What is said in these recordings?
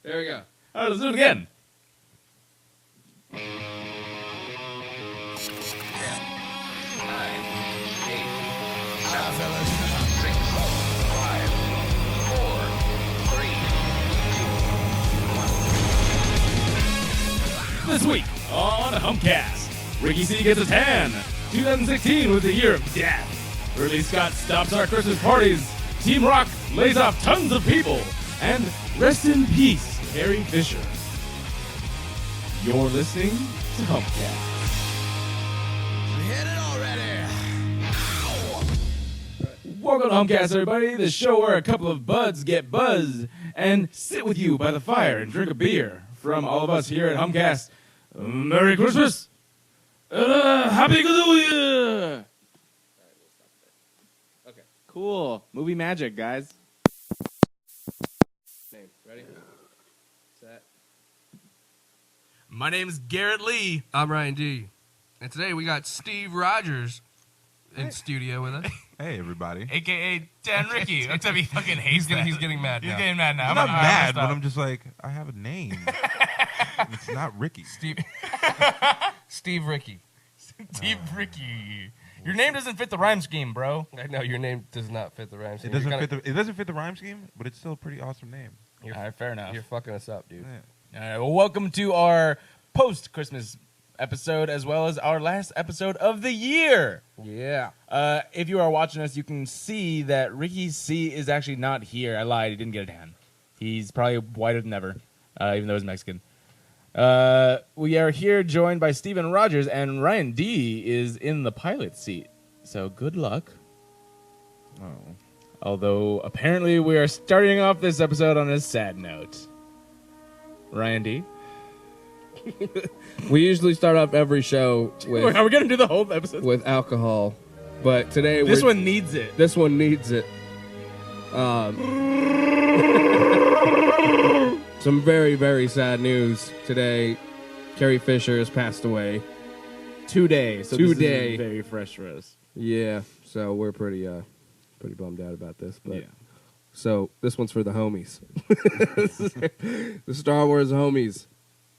There we go. All right, let's do it again. 10, 9, 8, 7, 6, 5, 4, 3, 2, 1. This week on Humpcast, Ricky C gets a tan. 2016 was the year of death. Ridley Scott stops our Christmas parties. Team Rock lays off tons of people. And rest in peace, Carrie Fisher. You're listening to Humpcast. Hit it already. Welcome to Humpcast, everybody. The show where a couple of buds get buzzed and sit with you by the fire and drink a beer. From all of us here at Humpcast, Merry Christmas and Happy New Year. Okay, cool. Movie magic, guys. Name. Ready? Set. My name's Garrett Lee. I'm Ryan D. And today we got Steve Rogers in studio with us. Hey, everybody. AKA Dan Ricky. Except he fucking hates that. He's getting mad He's now. getting mad now. I'm not mad, but I'm just like, I have a name. It's not Ricky. Steve Ricky. Steve Ricky. Your name doesn't fit the rhyme scheme, bro. I know your name does not fit the rhyme scheme. It doesn't fit the rhyme scheme, but it's still a pretty awesome name. All right, fair enough. You're fucking us up, dude. Yeah. All right, well, welcome to our post-Christmas episode, as well as our last episode of the year. Yeah. If you are watching us, you can see that Ricky C is actually not here. I lied. He didn't get a tan. He's probably whiter than ever, even though he's Mexican. We are here joined by Steven Rogers, and Ryan D is in the pilot seat. So good luck. Oh. Although, apparently, we are starting off this episode on a sad note. Ryan D? We usually start off every show with Are we going to do the whole episode? with alcohol, but today This one needs it. This one needs it. Some very, very sad news today. Carrie Fisher has passed away. Today. So Today. This is very fresh for us. Yeah, so we're pretty bummed out about this. But Yeah. so this one's for the homies, the Star Wars homies.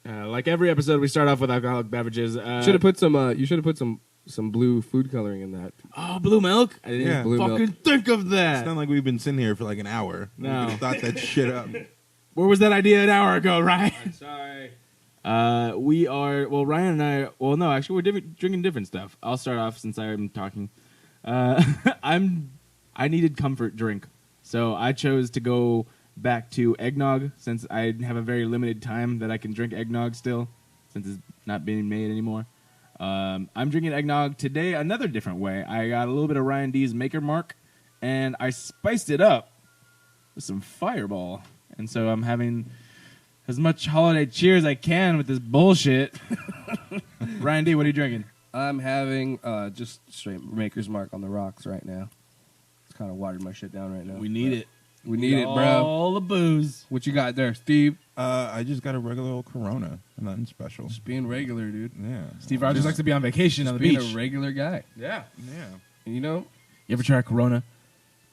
Like every episode, we start off with alcoholic beverages. Should have put some. You should have put some blue food coloring in that. Oh, blue milk? I didn't Yeah. Blue fucking milk. think of that. It's not like we've been sitting here for like an hour. No. We thought that shit up. Where was that idea an hour ago, Ryan? Sorry. We are, well, Ryan and I, well, no, actually, we're drinking different stuff. I'll start off since I'm talking. I needed comfort drink, so I chose to go back to eggnog since I have a very limited time that I can drink eggnog still, since it's not being made anymore. I'm drinking eggnog today another different way. I got a little bit of Ryan D's Maker Mark, and I spiced it up with some Fireball. And so I'm having as much holiday cheer as I can with this bullshit. Ryan D, what are you drinking? I'm having just straight Maker's Mark on the rocks right now. It's kind of watered my shit down right now. We need it. We need it, bro. All the booze. What you got there, Steve? I just got a regular old Corona. Nothing special. Just being regular, dude. Yeah. Steve Rogers likes to be on vacation on the Being beach. a regular guy. Yeah. Yeah. You know? You ever try Corona?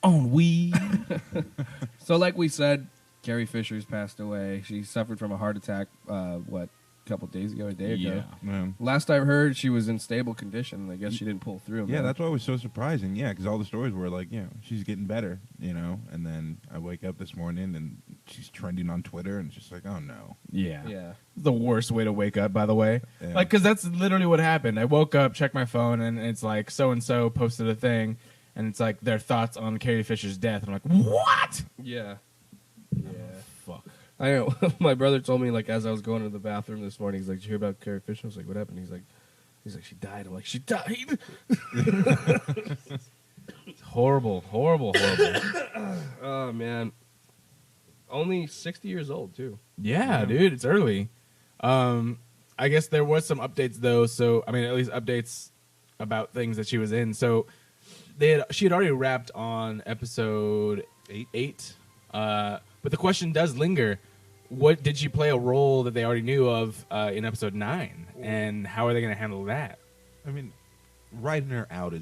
On weed. So like we said, Carrie Fisher's passed away. She suffered from a heart attack, a couple days ago, a day ago. Yeah. Last I heard, she was in stable condition. I guess she didn't pull through. Yeah, man. that's why it was so surprising. Yeah, because all the stories were like, she's getting better, and then I wake up this morning and she's trending on Twitter, and it's just like, oh no. Yeah. Yeah. The worst way to wake up, by the way. Yeah. Like, because that's literally what happened. I woke up, checked my phone, and it's like so-and-so posted a thing, and it's like their thoughts on Carrie Fisher's death. And I'm like, what? Yeah. Oh, fuck. I know. My brother told me, like, as I was going to the bathroom this morning, he's like, did you hear about Carrie Fisher? I was like, what happened? He's like, she died. I'm like, she died? It's horrible. Oh, man. Only 60 years old, too. Yeah, dude, it's early. I guess there was some updates, though. So, I mean, at least updates about things that she was in. So, she had already wrapped on episode 8. But the question does linger. What did she play a role that they already knew of in episode 9? And how are they going to handle that? I mean, writing her out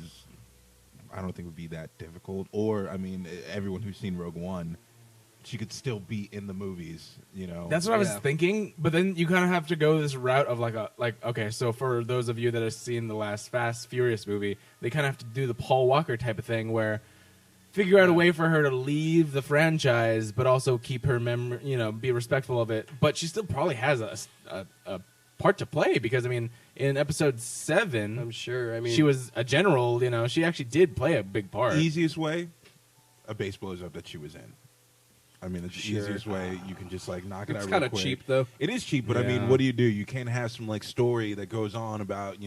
I don't think would be that difficult. Or, I mean, everyone who's seen Rogue One, she could still be in the movies. You know, That's what I was Yeah. thinking, but then you kind of have to go this route of okay, so for those of you that have seen the last Fast Furious movie, they kind of have to do the Paul Walker type of thing where figure out a way for her to leave the franchise, but also keep her be respectful of it. But she still probably has a part to play because I mean, in episode 7, I'm sure. I mean, she was a general. She actually did play a big part. easiest way, a base blows up that she was in. I mean, it's Sure. the easiest way. You can just like knock it It's out. kind real of quick. cheap though. It is cheap, but I mean, Yeah. what do? You can't have some like story that goes on about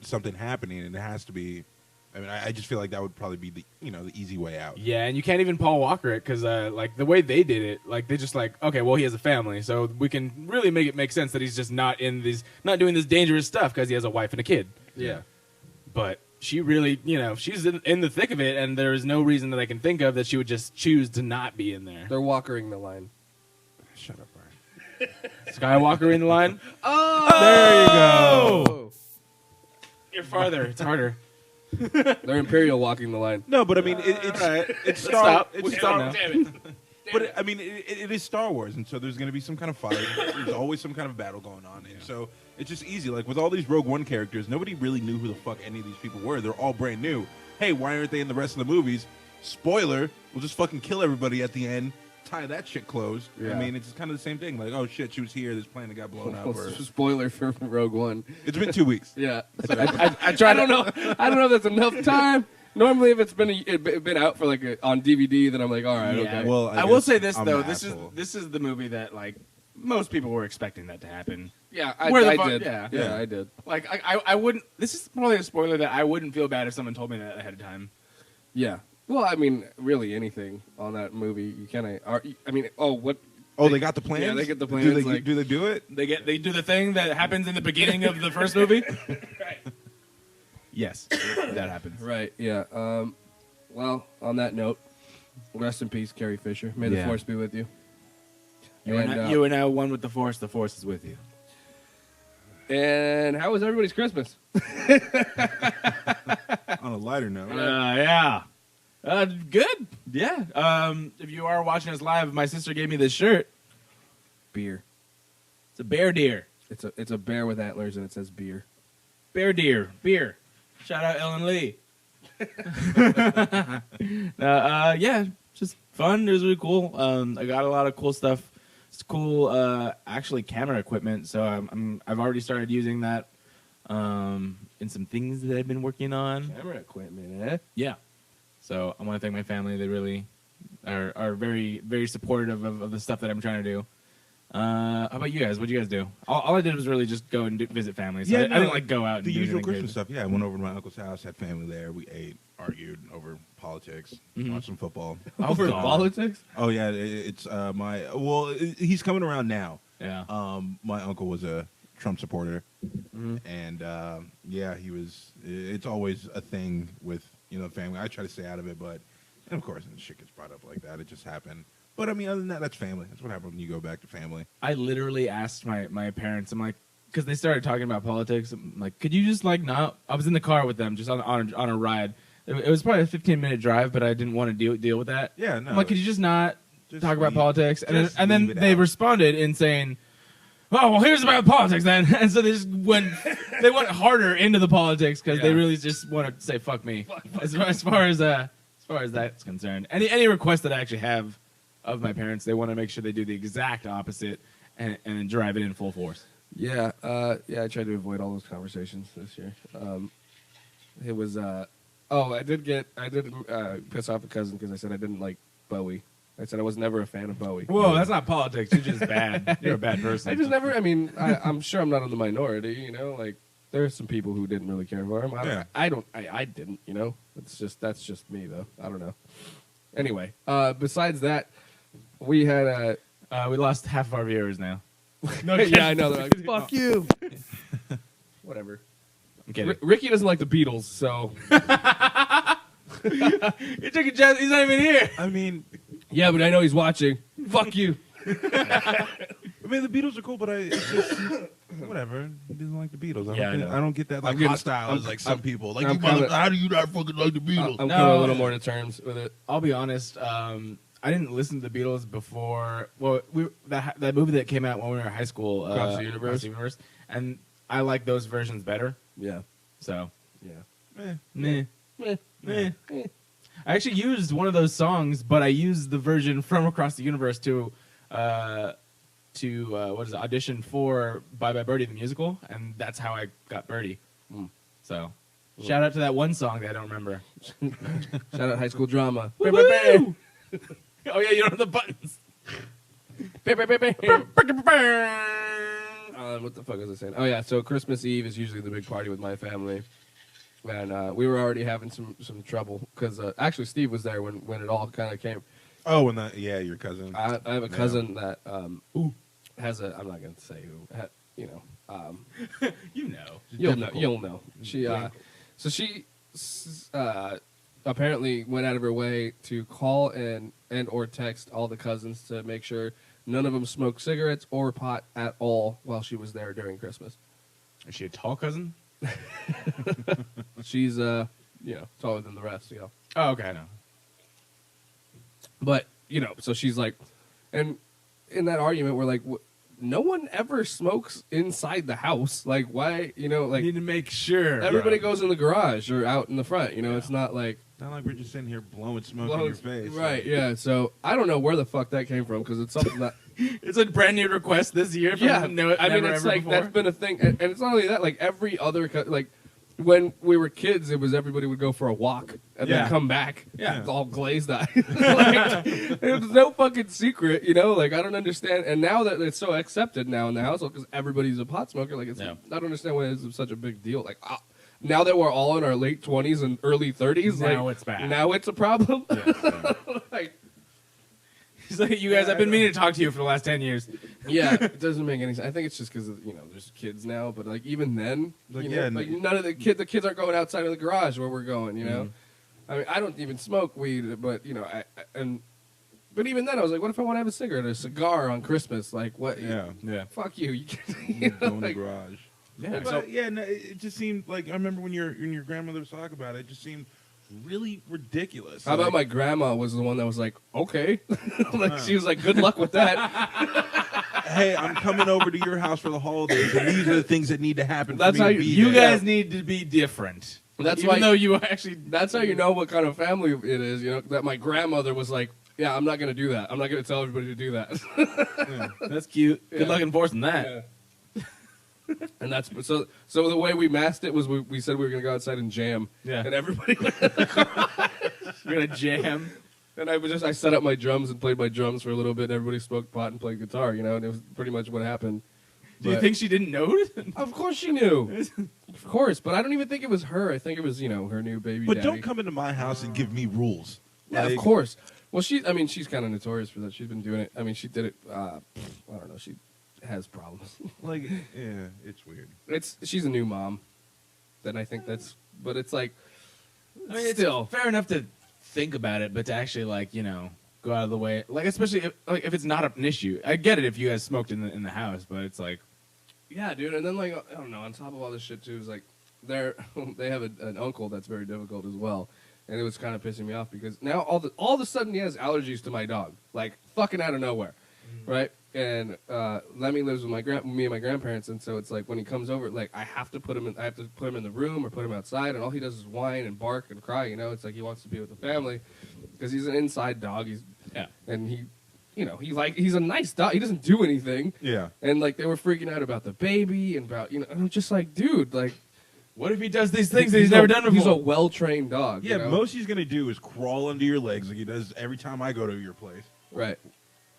something happening, and it has to be. I mean, I just feel like that would probably be the the easy way out. Yeah, and you can't even Paul Walker it because like the way they did it, like they just okay, well he has a family, so we can really make it make sense that he's just not doing this dangerous stuff because he has a wife and a kid. Yeah. But she really, she's in the thick of it, and there is no reason that I can think of that she would just choose to not be in there. they're walkering the line. Shut up, Brian. Skywalker in the line. There you go. Oh, You're farther. It's harder. they're Imperial walking the line. No, but I mean, it's Star. Stop. It's We can Star. stop now. Damn it. But I mean, it is Star Wars, and so there's going to be some kind of fight. There's always some kind of battle going on, and so it's just easy. Like with all these Rogue One characters, nobody really knew who the fuck any of these people were. They're all brand new. Hey, why aren't they in the rest of the movies? Spoiler: we'll just fucking kill everybody at the end. Tie that shit closed. I Yeah. mean, it's kind of the same thing. Like, oh shit, she was here. This planet got blown up. Or, Spoiler for Rogue One. it's been 2 weeks. Yeah, I don't know. I don't know if that's enough time. Normally, if it's been out for on DVD, then I'm like, all right, Yeah. okay. Well, I will guess say this I'm though. an asshole. This is the movie that like most people were expecting that to happen. Yeah, Where the I fuck- did. yeah. Yeah, I did. Like I wouldn't. This is probably a spoiler that I wouldn't feel bad if someone told me that ahead of time. Yeah. Well, I mean, really anything on that movie, you kind of. I mean, what? Oh, they got the plans. Yeah, they get the Do plans, they, like- do they do it? They do the thing that happens in the beginning of the first movie. Right. Yes, that happens. Right. Yeah. Well, on that note, rest in peace, Carrie Fisher. May the Yeah. force be with you. You are now one with the Force. The Force is with you. And how was everybody's Christmas? On a lighter note, Yeah. Good. Yeah. If you are watching us live, my sister gave me this shirt. Beer. It's a bear deer. It's a bear with antlers, and it says beer. Bear deer. Beer. Shout out Ellen Lee. Yeah, just fun. It was really cool. I got a lot of cool stuff. It's cool, actually, camera equipment. So I've already started using that in some things that I've been working on. Camera equipment, eh? Yeah. So I want to thank my family. They really are very, very supportive of the stuff that I'm trying to do. How about you guys? What'd you guys do? All I did was really just go and visit families. Yeah, I didn't like go out and the do usual anything Christmas crazy. stuff. Yeah, I went over to my uncle's house, had family there. We ate, argued over politics, watched some football. Over God. politics? Oh yeah, it's he's coming around now. Yeah. My uncle was a Trump supporter, and yeah, he was. It's always a thing with family. I try to stay out of it, but and of course, when shit gets brought up like that. It just happened. But I mean, other than that, that's family. That's what happens when you go back to family. I literally asked my parents. I'm like, because they started talking about politics. I'm like, could you just not? I was in the car with them, just on a ride. It was probably a 15-minute drive, but I didn't want to deal with that. Yeah, no. I'm like, could you just not Just talk about leave- politics? And just then leave it they out. responded in saying, "Oh, well, here's about politics then." And so they just went harder into the politics because they really just want to say "fuck me." As far as that's concerned, any request that I actually have of my parents, they want to make sure they do the exact opposite and then drive it in full force. Yeah. Yeah, I tried to avoid all those conversations this year. It was. I did piss off a cousin because I said I didn't like Bowie. I said I was never a fan of Bowie. Whoa, that's not politics. You're just bad. You're a bad person. I just never. I mean, I'm sure I'm not in the minority. Like there are some people who didn't really care for him. I didn't. That's just me though. I don't know. Anyway, besides that, we had we lost half of our viewers now. yeah, I know. They're like, fuck you. Whatever. I'm kidding. Ricky doesn't like the Beatles, so You're taking chance. He's not even here. I mean, yeah, but I know he's watching. Fuck you. the Beatles are cool, but it's just whatever. He doesn't like the Beatles. Yeah, I know. I don't get that like getting- hostile I'm- as like some people. Like, I'm you mother- kinda- how do you not fucking like the Beatles? I'm No. coming a little more to terms with it. I'll be honest. I didn't listen to the Beatles before. Well, that movie that came out when we were in high school, Across the Universe. and I like those versions better. Yeah. So, Yeah. meh. I actually used one of those songs, but I used the version from Across the Universe to audition for Bye Bye Birdie the musical, and that's how I got Birdie. So, shout out to that one song that I don't remember. Shout out High School Drama. Woo-hoo! Oh yeah, you don't have the buttons. What the fuck was I saying? Oh yeah, so Christmas Eve is usually the big party with my family, and we were already having some trouble because actually Steve was there when it all kind of came. Oh, and your cousin. I have a cousin that has a. I'm not going to say who. You'll know. She so she apparently went out of her way to call and or text all the cousins to make sure none of them smoked cigarettes or pot at all while she was there during Christmas. Is she a tall cousin? She's taller than the rest. Oh, okay, I know. But so she's like, and in that argument, we're like, no one ever smokes inside the house. Like, why? You need to make sure. Everybody goes in the garage or out in the front. It's not like we're just sitting here blowing smoke in your face. Right? Yeah. So I don't know where the fuck that came from because it's something that it's a brand new request this year. I mean, it's like that's been a thing, and it's not only that. Like every other when we were kids, it was everybody would go for a walk and then come back. Yeah. It's all glazed eyed. It was no fucking secret, Like I don't understand. And now that it's so accepted now in the household because everybody's a pot smoker, I don't understand why it's such a big deal. Like now that we're all in our late 20s and early 30s, now it's bad. Now it's a problem. He's like, you guys, I've been meaning to talk to you for the last 10 years. Yeah, it doesn't make any sense. I think it's just because there's kids now, but even then, none of the kids aren't going outside of the garage where we're going. I mean, I don't even smoke weed, but but even then, I was like, what if I want to have a cigarette, or a cigar on Christmas? Like, what? Yeah. Fuck you. Go in the garage. Yeah. But it just seemed like I remember when your grandmother was talking about it. It just seemed really ridiculous. How about my grandma was the one that was like, okay, she was like, good luck with that. Hey, I'm coming over to your house for the holidays, and these are the things that need to happen. That's for me how to be you there. guys need to be different. That's Even why though you actually. That's how you know what kind of family it is. That my grandmother was like, yeah, I'm not going to do that. I'm not going to tell everybody to do that. That's cute. Yeah. Good luck enforcing that. Yeah. And that's so the way we masked it was we said we were gonna go outside and jam. Yeah. And everybody We're gonna jam. And I set up my drums and played my drums for a little bit, and everybody smoked pot and played guitar, and it was pretty much what happened. Do you think she didn't know? Of course she knew. Of course, but I don't even think it was her. I think it was, her new baby But daddy. don't come into my house and give me rules. Yeah, Like, of course. Well, she's kind of notorious for that. She's been doing it. I mean, she did it, I don't know, she has problems. It's weird. She's a new mom. Then I think but it's like, I mean, still. it's fair enough to think about it, but to actually go out of the way, especially if it's not an issue. I get it if you guys smoked in the house, but it's like, yeah, dude. And then I don't know. On top of all this shit too, is like they have an uncle that's very difficult as well, and it was kind of pissing me off because now all of a sudden he has allergies to my dog, like fucking out of nowhere, right? And Lemmy lives with me and my grandparents, and so it's like when he comes over, like I have to put him in the room or put him outside, and all he does is whine and bark and cry. It's like he wants to be with the family because he's an inside dog. And he's a nice dog. He doesn't do anything. Yeah. And like they were freaking out about the baby and about and I'm just like, dude, like, what if he does these things that he's never done before? He's a well-trained dog. Yeah, most he's gonna do is crawl under your legs like he does every time I go to your place. Right.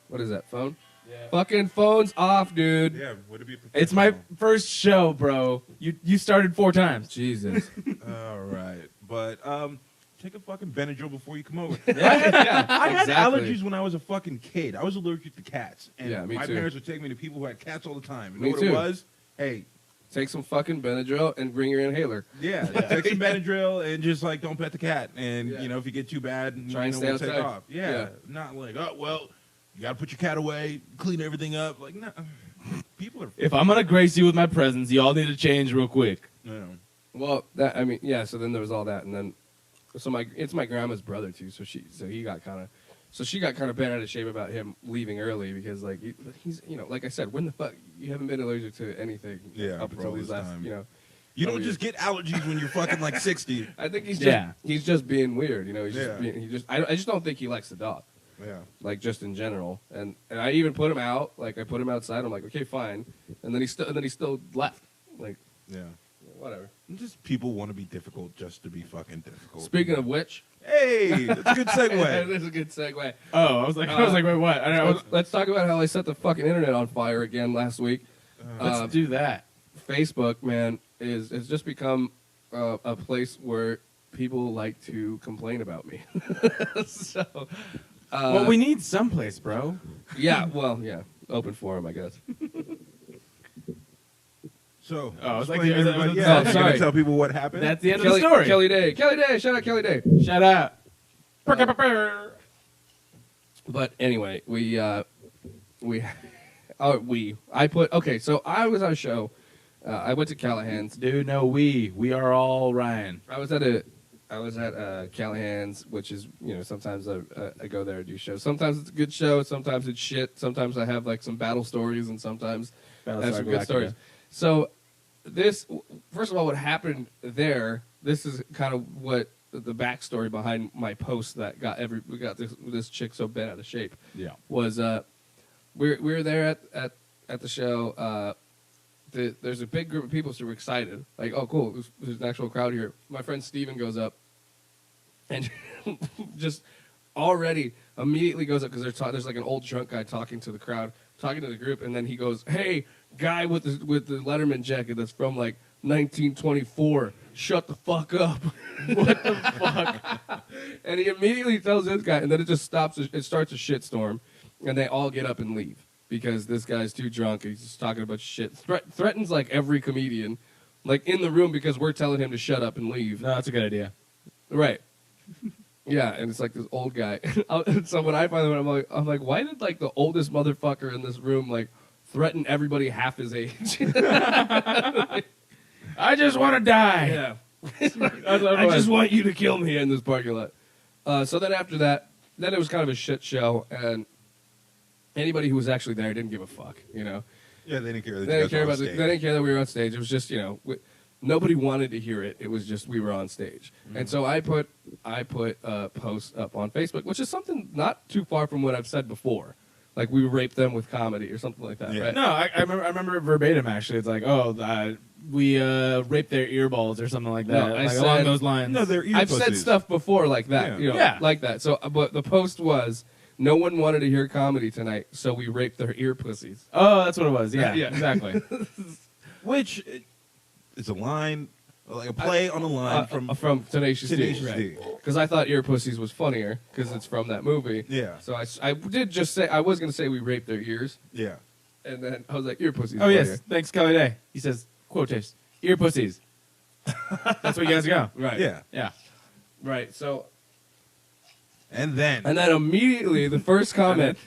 What is that, phone? Yeah. Fucking phone's off, dude. Yeah, would it be? It's my first show, bro. You started 4 times. Jesus. All right, but take a fucking Benadryl before you come over. Yeah, I had exactly. allergies when I was a fucking kid. I was allergic to cats, and Yeah, me my too. parents would take me to people who had cats all the time. You know Me what too. it was? Hey, Take some fucking Benadryl and bring your inhaler. yeah, take some Benadryl and just don't pet the cat. And Yeah. if you get too bad, Try and stay we'll take outside. off. Yeah, not like you gotta put your cat away, clean everything up. Like, no, people are. If I'm gonna grace you with my presence, y'all need to change real quick. Well, so then there was all that, and then it's my grandma's brother too. So he got kind of So she got kind of bent out of shape about him leaving early because, like, he's, like I said, when the fuck you haven't been allergic to anything up for until all these this last, time. You don't just get allergies when you're fucking like 60. I think he's just being weird. He's just being, I just don't think he likes the dog. Yeah. Like just in general, and I even put him out. Like I put him outside. I'm like, okay, fine. And then he still left. Like, Yeah. whatever. Just people want to be difficult just to be fucking difficult. Speaking of which, hey, that's a good segue. that is a good segue. Oh, I was like, wait, what? I don't know. Let's talk about how I set the fucking internet on fire again last week. Let's do that. Facebook, man, has just become a place where people like to complain about me. So, Well, we need someplace, bro. yeah, open forum, I guess. So, Oh, it's like explain the- everybody- oh, yeah, sorry. you're gonna tell people what happened. That's the end of the story. Kelly Day, shout out Kelly Day. Shut up. But anyway, I so I was on a show. I went to Callahan's. Dude, no, we are all Ryan. I was at Callahan's, which is, sometimes I go there and do shows. Sometimes it's a good show, sometimes it's shit. Sometimes I have like some battle stories, and sometimes I have some good stories. So first of all, what happened there? This is kind of what the backstory behind my post that got this chick so bent out of shape. Yeah. Was we were there at the show. There's a big group of people, so we're excited. Like, oh, cool, there's an actual crowd here. My friend Steven goes up and just immediately goes up because there's like an old drunk guy talking to the crowd, talking to the group, and then he goes, "Hey, guy with the Letterman jacket that's from like 1924, shut the fuck up." What the fuck? And he immediately tells this guy, and then it just stops. It starts a shitstorm, and they all get up and leave. Because this guy's too drunk, he's just talking about shit. Threatens like every comedian, like in the room because we're telling him to shut up and leave. No, that's a good idea. Right. Yeah, and it's like this old guy. So when I finally went, I'm like, why did like the oldest motherfucker in this room like threaten everybody half his age? I just want to die. Yeah. I just want you to kill me in this parking lot. So then after that, then it was kind of a shit show, and anybody who was actually there didn't give a fuck, Yeah, they didn't care. They didn't care that we were on stage. It was just, nobody wanted to hear it. It was just we were on stage. Mm-hmm. And so I put a post up on Facebook, which is something not too far from what I've said before. Like we rape them with comedy or something like that, Yeah. right? No, I remember it verbatim, actually. It's like, we raped their earballs or something like that. No, I like said- along those lines. No, they're ear I've said pussies. stuff before like that, Yeah. Yeah. like that. So, but the post was, no one wanted to hear comedy tonight, so we raped their ear pussies. Oh, that's what it was. Yeah, Yeah. exactly. Which is a line, like a play on a line from Tenacious D. Tenacious Right. D. Because I thought ear pussies was funnier because it's from that movie. Yeah. So I did just say, I was going to say we raped their ears, Yeah. and then I was like, ear pussies. Oh, yes. funnier. Thanks, Kelly Day. He says, quotes, ear pussies. That's where you guys go. Right. Yeah. Yeah. Right. So, And then immediately the first comment,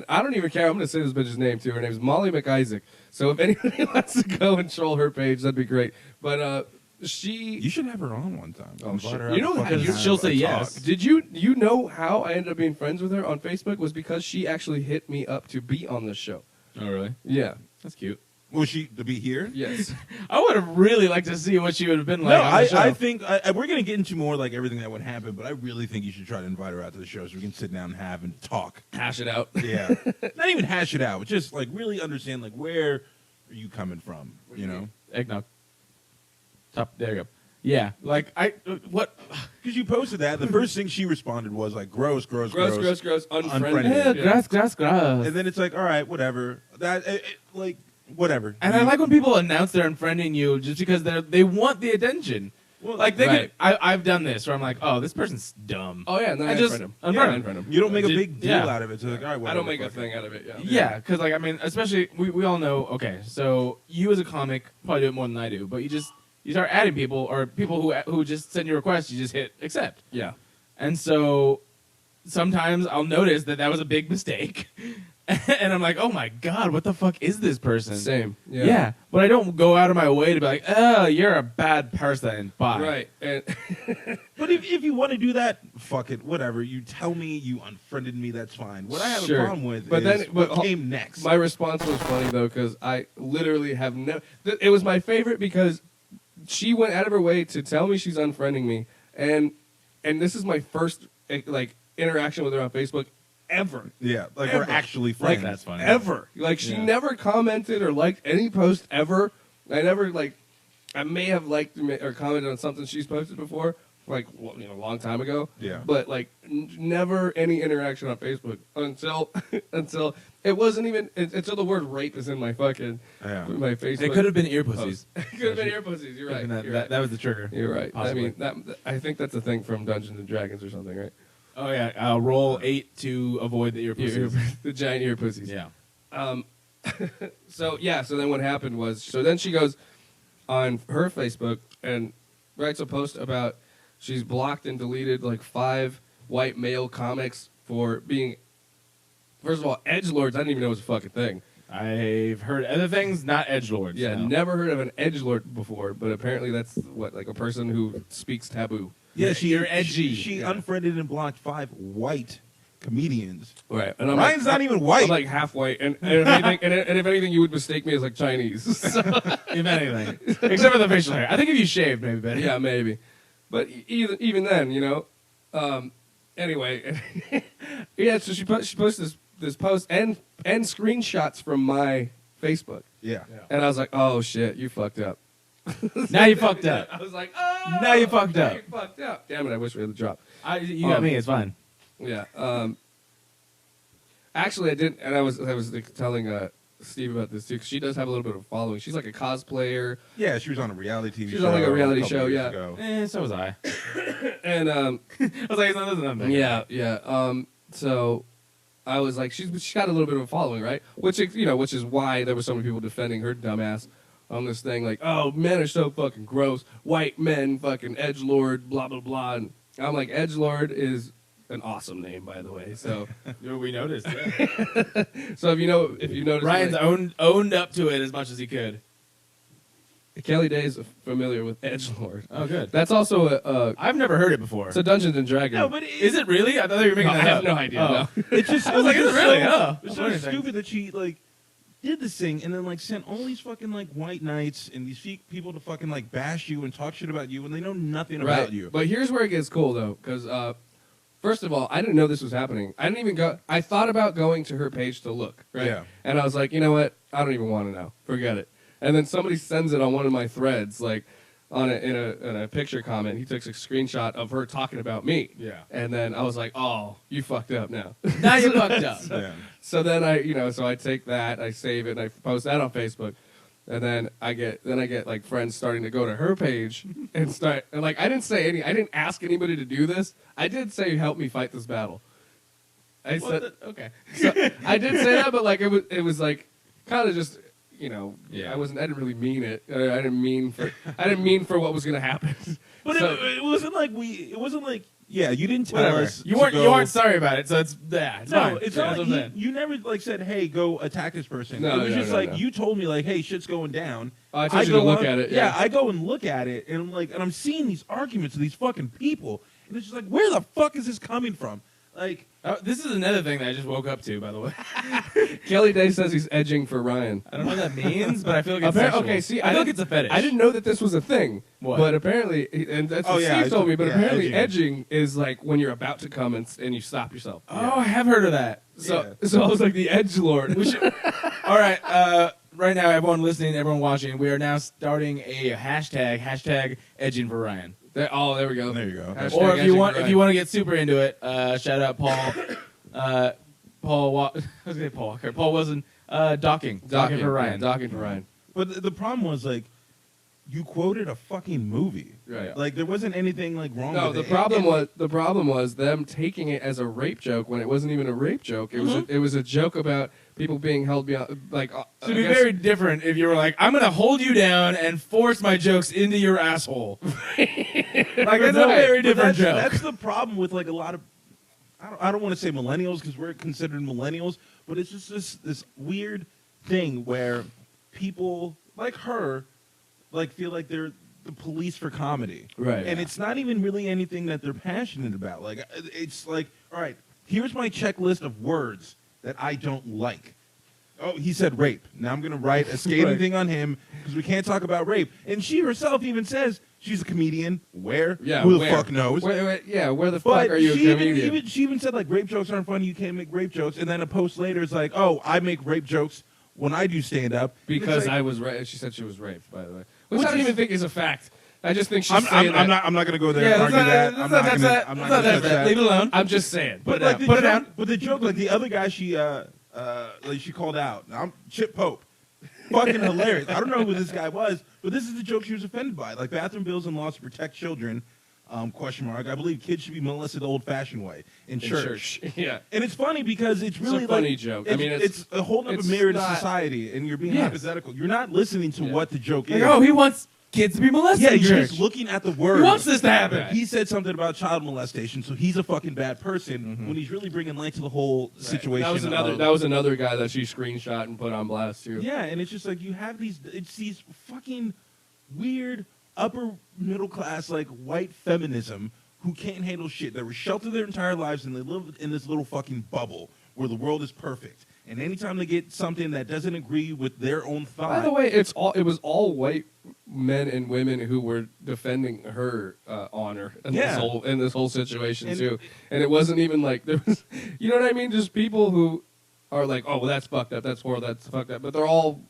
I don't even care. I'm going to say this bitch's name too. Her name's Molly McIsaac. So if anybody wants to go and troll her page, that'd be great. But you should have her on one time. Oh, Invite shit. her out You know to that fucking have she'll a say talk. yes. did you know how I ended up being friends with her on Facebook was because she actually hit me up to be on this show. Oh, really? Yeah. That's cute. Was she to be here? Yes. I would have really liked to see what she would have been like No, on the show. I think we're going to get into more like everything that would happen, but I really think you should try to invite her out to the show so we can sit down and have and talk. Hash it out. Yeah. Not even hash it out, but just like really understand like where are you coming from, you know? Eggnog. Top. There you go. Yeah. Like, what? Because you posted that, the first thing she responded was like gross, gross, Gross, gross. unfriended. Unfriended. Yeah, gross. And then it's like, all right, whatever. Like whatever. And I like when people announce they're unfriending you just because they want the attention. Well, Like they Right. I've done this where I'm like, oh, this person's dumb. Oh, yeah, and then I just unfriend him. unfriend Unfriend him. You don't make a Did- big deal yeah. out of it. So like, all right, whatever. I don't make a fuck it. thing out of it, yeah. Yeah, because like I mean, especially we all know. Okay, so you as a comic probably do it more than I do, but you start adding people or people who just send you requests, you just hit accept, Yeah. and so sometimes I'll notice that was a big mistake, and I'm like, oh my god, what the fuck is this person? Same. Yeah. But I don't go out of my way to be like, oh, you're a bad person. Bye. Right. And But if you want to do that, fuck it, whatever. You tell me you unfriended me, that's fine. What I have Sure. a problem with But is then- what but- came next. My response was funny though, because I literally have no. It was my favorite because she went out of her way to tell me she's unfriending me, and this is my first like interaction with her on Facebook ever. Yeah, like Ever. we're actually Like friends. That's funny. ever. Like she Yeah. never commented or liked any post ever. I never like. I may have liked or commented on something she's posted before, like a long time ago. Yeah. But like never any interaction on Facebook until it wasn't even until the word rape is in my fucking Yeah. my Facebook. They could have been ear pussies. Could have been ear pussies. You're right. That, You're that, right. that was the trigger. You're right. Possibly. I mean, I think that's a thing from Dungeons and Dragons or something, right? Oh yeah, roll 8 to avoid the ear pussies. The giant ear pussies. Yeah. So then what happened was, so then she goes on her Facebook and writes a post about she's blocked and deleted like 5 white male comics for being, first of all, edgelords. I didn't even know it was a fucking thing. I've heard other things, not edgelords. Yeah, no. never heard of an edgelord before, but apparently that's what, like a person who speaks taboo. Yeah, You're edgy. She Yeah. unfriended and blocked 5 white comedians. Right, and I'm Ryan's like, not even white. I'm like half white, and if anything, and if anything, you would mistake me as like Chinese. So, If anything, except for the facial hair. I think if you shaved, maybe better. yeah, maybe. But even then, anyway, yeah. So she posted this post and screenshots from my Facebook, Yeah. and I was like, oh shit, you fucked up. Now you fucked up. I was like, oh, Now you fucked now up. you fucked up. Damn it! I wish we had the drop. You got me. It's fine. Yeah. Actually, I didn't, and I was like, telling Steve about this too, because she does have a little bit of a following. She's like a cosplayer, Yeah, she was on a reality TV show. She's on, like, a reality couple show, years yeah. ago. So was I. and I was like, this is nothing. yeah. So I was like, she's got a little bit of a following, right? Which is why there were so many people defending her dumbass on this thing, like, oh, men are so fucking gross, white men, fucking edgelord, blah blah blah. And I'm like, edgelord is an awesome name, by the way. So, We noticed. Yeah. so if you notice, Ryan's like, owned up to it as much as he could. Kelly Day is familiar with edgelord. Oh, good. That's also I've never heard it before. it's a Dungeons and Dragons. No, but Is it really? I thought you were making No, that I have up. no idea. Oh. No. It's just I was like, is it really? Oh. It's Wait a so second. stupid that she like did this thing and then like sent all these fucking like white knights and these people to fucking like bash you and talk shit about you when they know nothing Right. about you. But here's where it gets cool, though, because first of all, I didn't know this was happening. I didn't even go. I thought about going to her page to look, right? Yeah. And I was like, you know what? I don't even want to know. Forget it. And then somebody sends it on one of my threads, like in a picture comment. He took a screenshot of her talking about me. Yeah. And then I was like, oh, you fucked up now. Now you fucked up. Yeah. So then I take that, I save it, and I post that on Facebook, and then I get like friends starting to go to her page and like I didn't ask anybody to do this. I did say help me fight this battle. I said Okay. so, I did say that, but like it was like kind of just Yeah. I didn't really mean it. I didn't mean for what was gonna happen. But So- it wasn't like yeah, you didn't tell Whatever. us You to weren't. go- You weren't sorry about it, so it's It's No, fine. it's Yeah, not that's like what I'm saying. you never like said, "Hey, go attack this person." No, it was no, just no, like no. you told me, like, "Hey, shit's going down." Oh, I told you to go look on- at it. Yeah, I go and look at it, and I'm like, and I'm seeing these arguments of these fucking people, and it's just like, where the fuck is this coming from? Like, Oh, this is another thing that I just woke up to, by the way. Kelly Day says he's edging for Ryan. I don't know what that means, but I feel like it's Appar- sexual. okay, see, I feel like didn't- it's a fetish. I didn't know that this was a thing. What? But apparently, and that's Oh, what yeah, Steve told me, but yeah, apparently edging. edging is like when you're about to come and you stop yourself. Oh, I have heard of that. So I was like the edge lord. We should. All right. Right now, everyone listening, everyone watching, we are now starting a hashtag edging for Ryan. There we go. there you go. Hashtag Or if edging you for want, Ryan. if you want to get super into it, shout out Paul. Paul. I was gonna say Paul Walker. Paul wasn't docking for Ryan. Docking for Ryan. But the problem was like, you quoted a fucking movie. Right. Like there wasn't anything like wrong. No, with the it. problem was them taking it as a rape joke when it wasn't even a rape joke. It was a joke about people being held beyond like. So it'd be very different if you were like, I'm going to hold you down and force my jokes into your asshole. Like, that's a very But different joke. That's the problem with like a lot of. I don't want to say millennials because we're considered millennials, but it's just this weird thing where people like her like feel like the police for comedy. Right. And it's not even really anything that they're passionate about. Like, it's like, all right, here's my checklist of words that I don't like. Oh, he said rape. Now I'm going to write a scathing thing on him because we can't talk about rape. And she herself even says she's a comedian. Where? Yeah, Who the where? fuck knows? Where the But fuck are you a comedian? she even said, like, rape jokes aren't funny. You can't make rape jokes. And then a post later is like, oh, I make rape jokes when I do stand-up. Because like, I was raped. She said she was raped, by the way. Which Which I don't is- even think is a fact. I just think she's I'm saying that. not going to go there Yeah, and argue that. I'm not going to touch that. Leave it alone. I'm just saying. But Put it like out. the Put it joke, down. But the joke, like the other guy, she called out. Now, I'm Chip Pope. Fucking hilarious. I don't know who this guy was, but this is the joke she was offended by. Like bathroom bills and laws to protect children. Question mark. I believe kids should be molested the old-fashioned way in church. Yeah. And it's funny because it's really a funny like joke. It's, I mean, it's a whole other it's mirror to not- society, and you're being Yes. hypothetical. You're not listening to what the joke is. Like, oh, he wants kids to be molested Yeah, in you're church. just looking at the words. He wants this to happen. He said something about child molestation, so he's a fucking bad person when he's really bringing light to the whole situation. That was another guy that she screenshot and put on blast too. Yeah, and it's just like you have it's these fucking weird upper middle class like white feminism who can't handle shit. They were sheltered their entire lives and they live in this little fucking bubble where the world is perfect. And anytime they get something that doesn't agree with their own thought, By the way, it was all white men and women who were defending her honor in this whole situation And- too. And it wasn't even like there was, you know what I mean? Just people who are like, oh, well, that's fucked up, that's horrible, that's fucked up. But they're all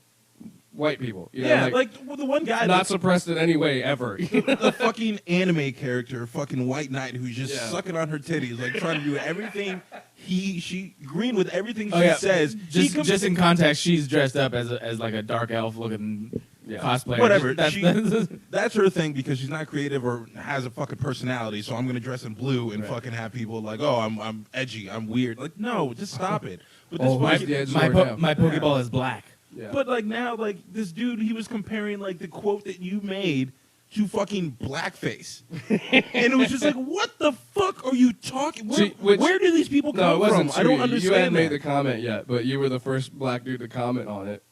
white people. You know, yeah, like the one guy not suppressed in any way ever. the fucking anime character, fucking White Knight, who's just Yeah. sucking on her titties, like trying to do everything. She agreeing with everything she Oh, yeah. says. Just in context, she's dressed up as like a dark elf looking cosplayer. Whatever. That's That's her thing because she's not creative or has a fucking personality. So I'm gonna dress in blue and fucking have people like, oh, I'm edgy, I'm weird. Like, no, just stop it. But this who's fucking- the edge my lord now? my Pokeball is black. Yeah. But like now, like this dude, he was comparing like the quote that you made to fucking blackface, and it was just like, what the fuck are you talking? Where do these people come No, it wasn't from? I true. don't You understand hadn't made that. the comment yet, but you were the first black dude to comment on it.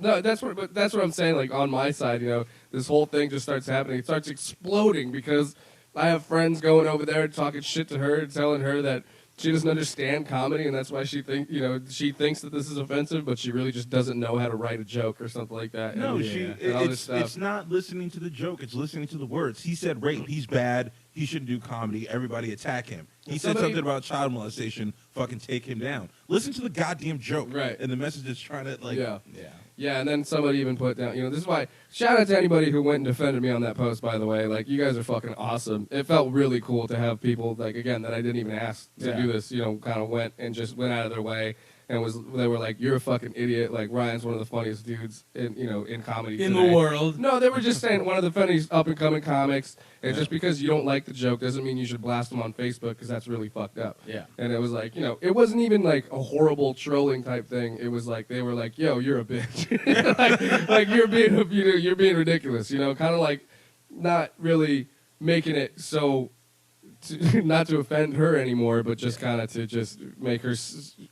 No, that's what I'm saying. Like on my side, you know, this whole thing just starts happening. It starts exploding because I have friends going over there talking shit to her, telling her that she doesn't understand comedy, and that's why she thinks that this is offensive, but she really just doesn't know how to write a joke or something like that. No, and all this stuff. it's not listening to the joke. It's listening to the words. He said rape. He's bad. He shouldn't do comedy. Everybody attack him. He said something about child molestation. Fucking take him down. Listen to the goddamn joke. Right. And the message is trying to like. Yeah, and then somebody even put down, you know, this is why, shout out to anybody who went and defended me on that post, by the way. Like, you guys are fucking awesome. It felt really cool to have people, like, again, that I didn't even ask to do this, you know, kind of went out of their way and they were like, you're a fucking idiot. Like, Ryan's one of the funniest dudes in comedy In today. the world. No, they were just saying one of the funniest up-and-coming comics, and just because you don't like the joke doesn't mean you should blast them on Facebook because that's really fucked up. Yeah. And it was like, you know, it wasn't even like a horrible trolling type thing. It was like they were like, "Yo, you're a bitch," like you're being ridiculous. You know, kind of like not really making it so not to offend her anymore, but just kind of to just make her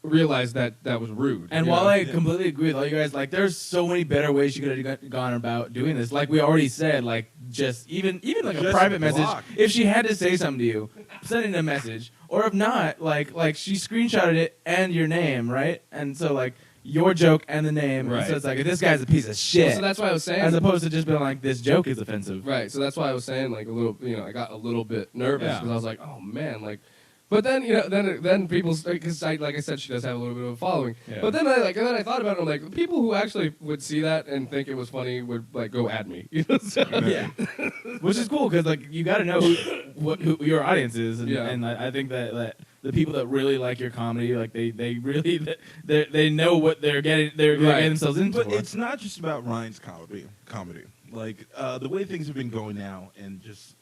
realize that was rude. And you while know? I completely agree with all you guys, like there's so many better ways you could have gone about doing this. Like we already said, like just even like a Just private block. message. If she had to say something to you, send in a message. Or if not, like she screenshotted it and your name, right? And so like your joke and the name. Right. So it's like this guy's a piece of shit. So that's why I was saying, as opposed to just being like this joke is offensive. right. So that's why I was saying, like a little, you know, I got a little bit nervous Yeah. because I was like, oh man, like. But then, you know, then people, because like I said, she does have a little bit of a following. Yeah. But then I thought about it. I'm like, people who actually would see that and think it was funny would like go at me. You know? So, Yeah, which is cool because like you got to know who your audience is, and, Yeah. and I think that the people that really like your comedy, like they really they know what they're getting themselves into. But it's not just about Ryan's comedy. Like the way things have been going now, and just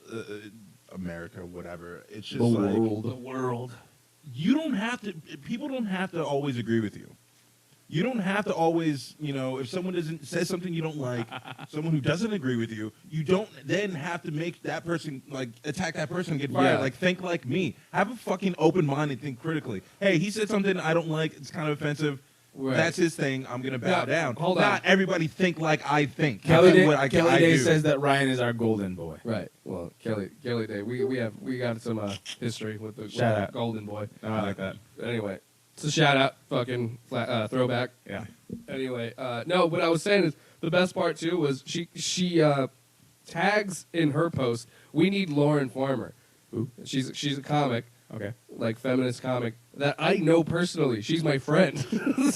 America, whatever. It's just like the world. you don't have to. People don't have to always agree with you. You don't have to always, you know, if someone says something you don't like, someone who doesn't agree with you, you don't then have to make that person like attack that person and get fired. Yeah. Like think like me. Have a fucking open mind and think critically. Hey, he said something I don't like. It's kind of offensive. Right. That's his thing. I'm gonna bow Yeah, down. hold on. Not everybody think like I think. Kelly That's Day, what I Day do. says that Ryan is our golden boy. Right. Well, Kelly Day. We got some history with the Shout out. Golden Boy. Oh, I like that. Anyway, it's a shout out, fucking throwback. Yeah. Anyway, no, what I was saying is the best part too was she tags in her post. We need Lauren Farmer. Who? She's a comic, Okay. like feminist comic that I know personally. She's my friend.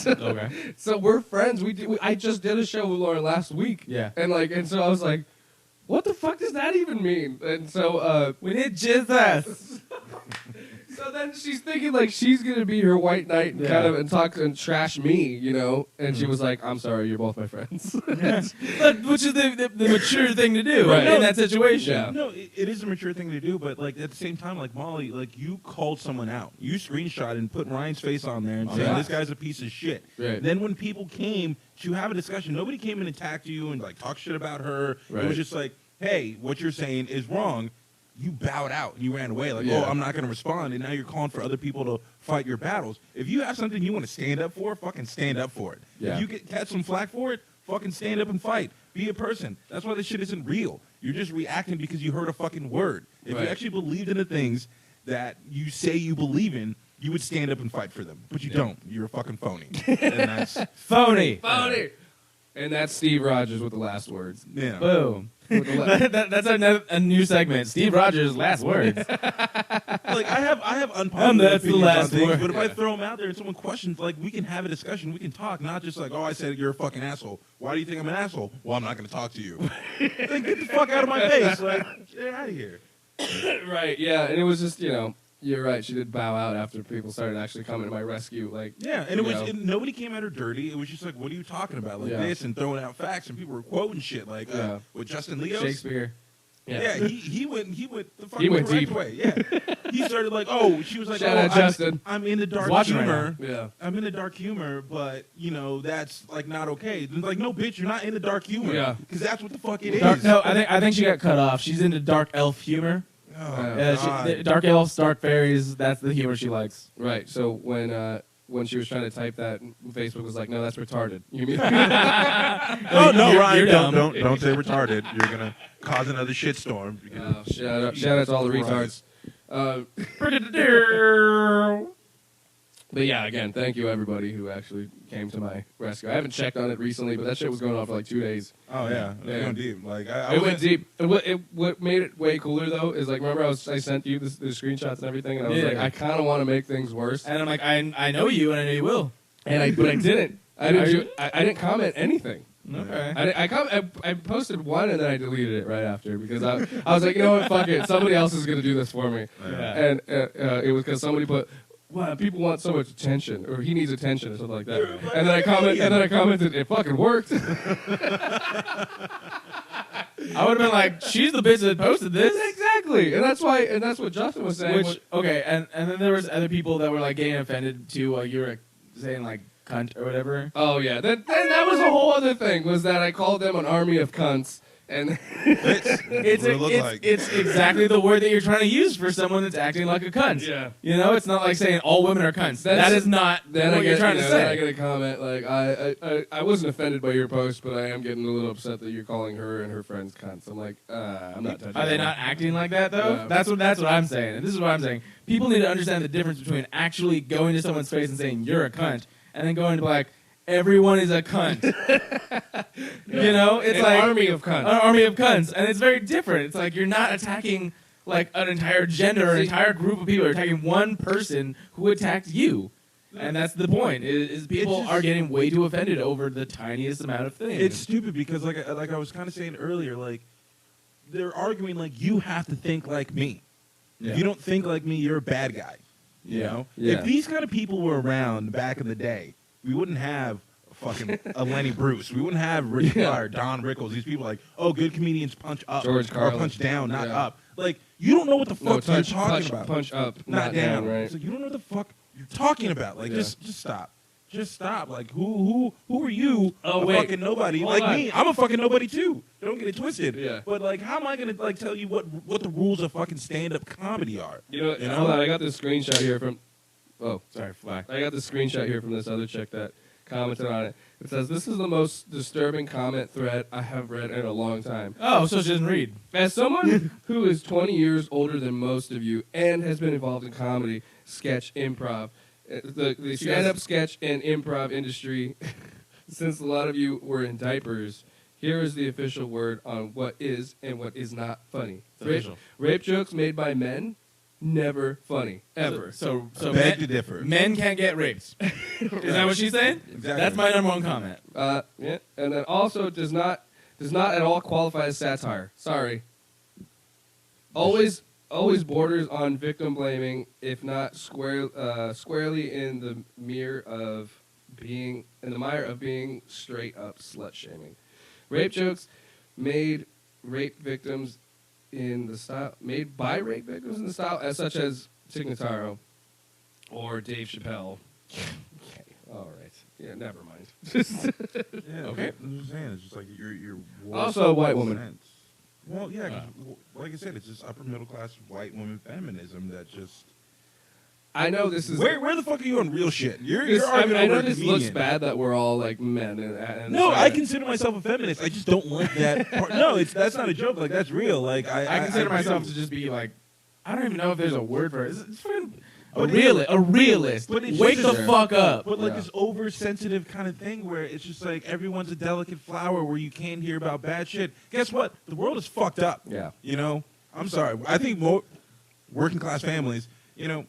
Okay. So we're friends. I just did a show with Lauren last week. Yeah. And so I was like, what the fuck does that even mean? And so We need Jesus. so then she's thinking like she's gonna be her white knight and kind of and talk and trash me, you know. And she was like, I'm sorry, you're both my friends. But, which is the mature thing to do Right. in that situation. Yeah. No, it is a mature thing to do, but like at the same time, like Molly, like you called someone out. You screenshot and put Ryan's face on there and saying Yeah. this guy's a piece of shit. Right. Then when people came to have a discussion, nobody came and attacked you and like talked shit about her. Right. It was just like, hey, what you're saying is wrong. You bowed out and you ran away. Like, Yeah. oh, I'm not going to respond. And now you're calling for other people to fight your battles. If you have something you want to stand up for, fucking stand up for it. Yeah. If you catch some flack for it, fucking stand up and fight. Be a person. That's why this shit isn't real. You're just reacting because you heard a fucking word. If Right. you actually believed in the things that you say you believe in, you would stand up and fight for them. But you don't. You're a fucking phony. And that's, Phony. Phony. And that's Steve Rogers with the last words. yeah. Boom. With the la- That's a new segment. Steve Rogers' last words. Like I have And unpopular that's the opinions last on things, word. but if I throw them out there and someone questions, like we can have a discussion, we can talk, not just like, oh, I said you're a fucking asshole. Why do you think I'm an asshole? Well, I'm not going to talk to you. Then get the fuck out of my face, like get out of here. Right, yeah. And it was just, you know, you're right. She did bow out after people started actually coming to my rescue. Like, Yeah, and it was you know. nobody came at her dirty. It was just like, what are you talking about, like Yeah. this, and throwing out facts, and people were quoting shit like Yeah. with Justin Leos. Shakespeare. Yeah, he went the fucking He went correct deep. way. Yeah, he started like, oh, she was like, Shout oh, out Justin. I'm in the dark watching right humor. Yeah. I'm in the dark humor, but you know that's like not okay. Then, like, no, bitch, you're not in the dark humor. Yeah. because that's what the fuck it is. Dark, no, I think she got cut off. She's into dark elf humor. Oh, The dark elves, dark fairies. That's the humor she likes. Right. So when she was trying to type that, Facebook was like, no, that's retarded. You mean? oh no, You're Ryan, dumb. don't say retarded. You're gonna cause another shitstorm. Shout out to all the retards. But yeah, again, thank you everybody who actually came to my rescue. I haven't checked on it recently, but that shit was going on for like 2 days. Oh yeah, Yeah. it went deep. Like I It went was- deep. And what made it way cooler though is like, remember I sent you the screenshots and everything, and I was Yeah. like, I kind of want to make things worse, And I'm like, I know you, and I know you will. but I didn't. I Did you? didn't. I didn't comment anything. Okay. I posted one and then I deleted it right after because I was like, you know what, fuck it, somebody else is gonna do this for me, Yeah. and it was because somebody put, wow, people want so much attention, or he needs attention, or something like that, and then I commented, it fucking worked. I would have been like, she's the bitch that posted this. Exactly, and that's what Justin was saying. Which okay, and then there was other people that were like getting offended too. You were saying like cunt or whatever. Oh yeah, then that was a whole other thing. Was that I called them an army of cunts, and It's what it looked like. it's exactly the word that you're trying to use for someone that's acting like a cunt. yeah. You know, it's not like saying all women are cunts. That is not Then what I you're get, trying to then I say. get a comment like, I wasn't offended by your post, but I am getting a little upset that you're calling her and her friends cunts. I'm like, I'm not touching. Are they that. not acting like that though? Yeah. That's what I'm saying. And this is what I'm saying. People need to understand the difference between actually going to someone's face and saying you're a cunt, and then going to be like, everyone is a cunt. You know, it's An like army of cunts. An army of cunts, and it's very different. It's like you're not attacking like an entire gender or an entire group of people. You're attacking one person who attacked you. And that's the point. Is people just- are getting way too offended over the tiniest amount of things. It's stupid because like I was kind of saying earlier, like they're arguing like you have to think like me. Yeah. If you don't think like me, you're a bad guy. You know? Yeah. If these kind of people were around back in the day, we wouldn't have fucking a Lenny Bruce. We wouldn't have Rich Yeah. Pryor, Don Rickles. These people like, oh, good comedians punch up George or Carlin. punch down, not Yeah. up. Like you don't know what the No, fuck you're punch, talking punch, about. punch up, not down. right? It's like you don't know what the fuck you're talking about. Like Yeah. just stop. Just stop. Like who are you? Oh, a wait. fucking nobody. Hold like on. me, I'm a fucking nobody too. Don't get it twisted. Yeah. But like, how am I gonna like tell you what the rules of fucking stand up comedy are? You know, You know? hold on, I got this screenshot here from. Oh, Sorry, fly. I got this screenshot here from this other chick that commented on it. It says, "This is the most disturbing comment thread I have read in a long time. Oh, so she doesn't read. As someone who is 20 years older than most of you and has been involved in comedy, sketch, improv, the stand-up sketch and improv industry since a lot of you were in diapers, here is the official word on what is and what is not funny. Rape jokes made by men, never funny, ever." So Beg to differ. men can't get raped. Is that what she's saying? Exactly. That's my number one comment. Yeah, and then also does not at all qualify as satire. Sorry. Always borders on victim blaming, if not squarely in the mire of being straight up slut shaming. Rape jokes made by rape victims in the style as such as Tignataro or Dave Chappelle. Okay, all right. Yeah, never mind. Yeah, Okay. I'm just saying, it's just like you're Also a white woman. sense. Well, yeah, 'cause, like I said, it's just upper middle class white woman feminism that just. I know this is. Where the fuck are you on real shit? You're I arguing know over a this looks comedian. bad that we're all like men. And No, I consider myself a feminist. I just don't like that part. No, that's not a joke. Like that's real. Like I consider myself do. to just be like, I don't even know if there's a word for it. It's fucking a But realist. But it's Wake just the a- fuck up. But like Yeah. this oversensitive kind of thing where it's just like everyone's a delicate flower where you can't hear about bad shit. Guess what? The world is fucked up. Yeah. You know? I'm sorry. I think more working class families,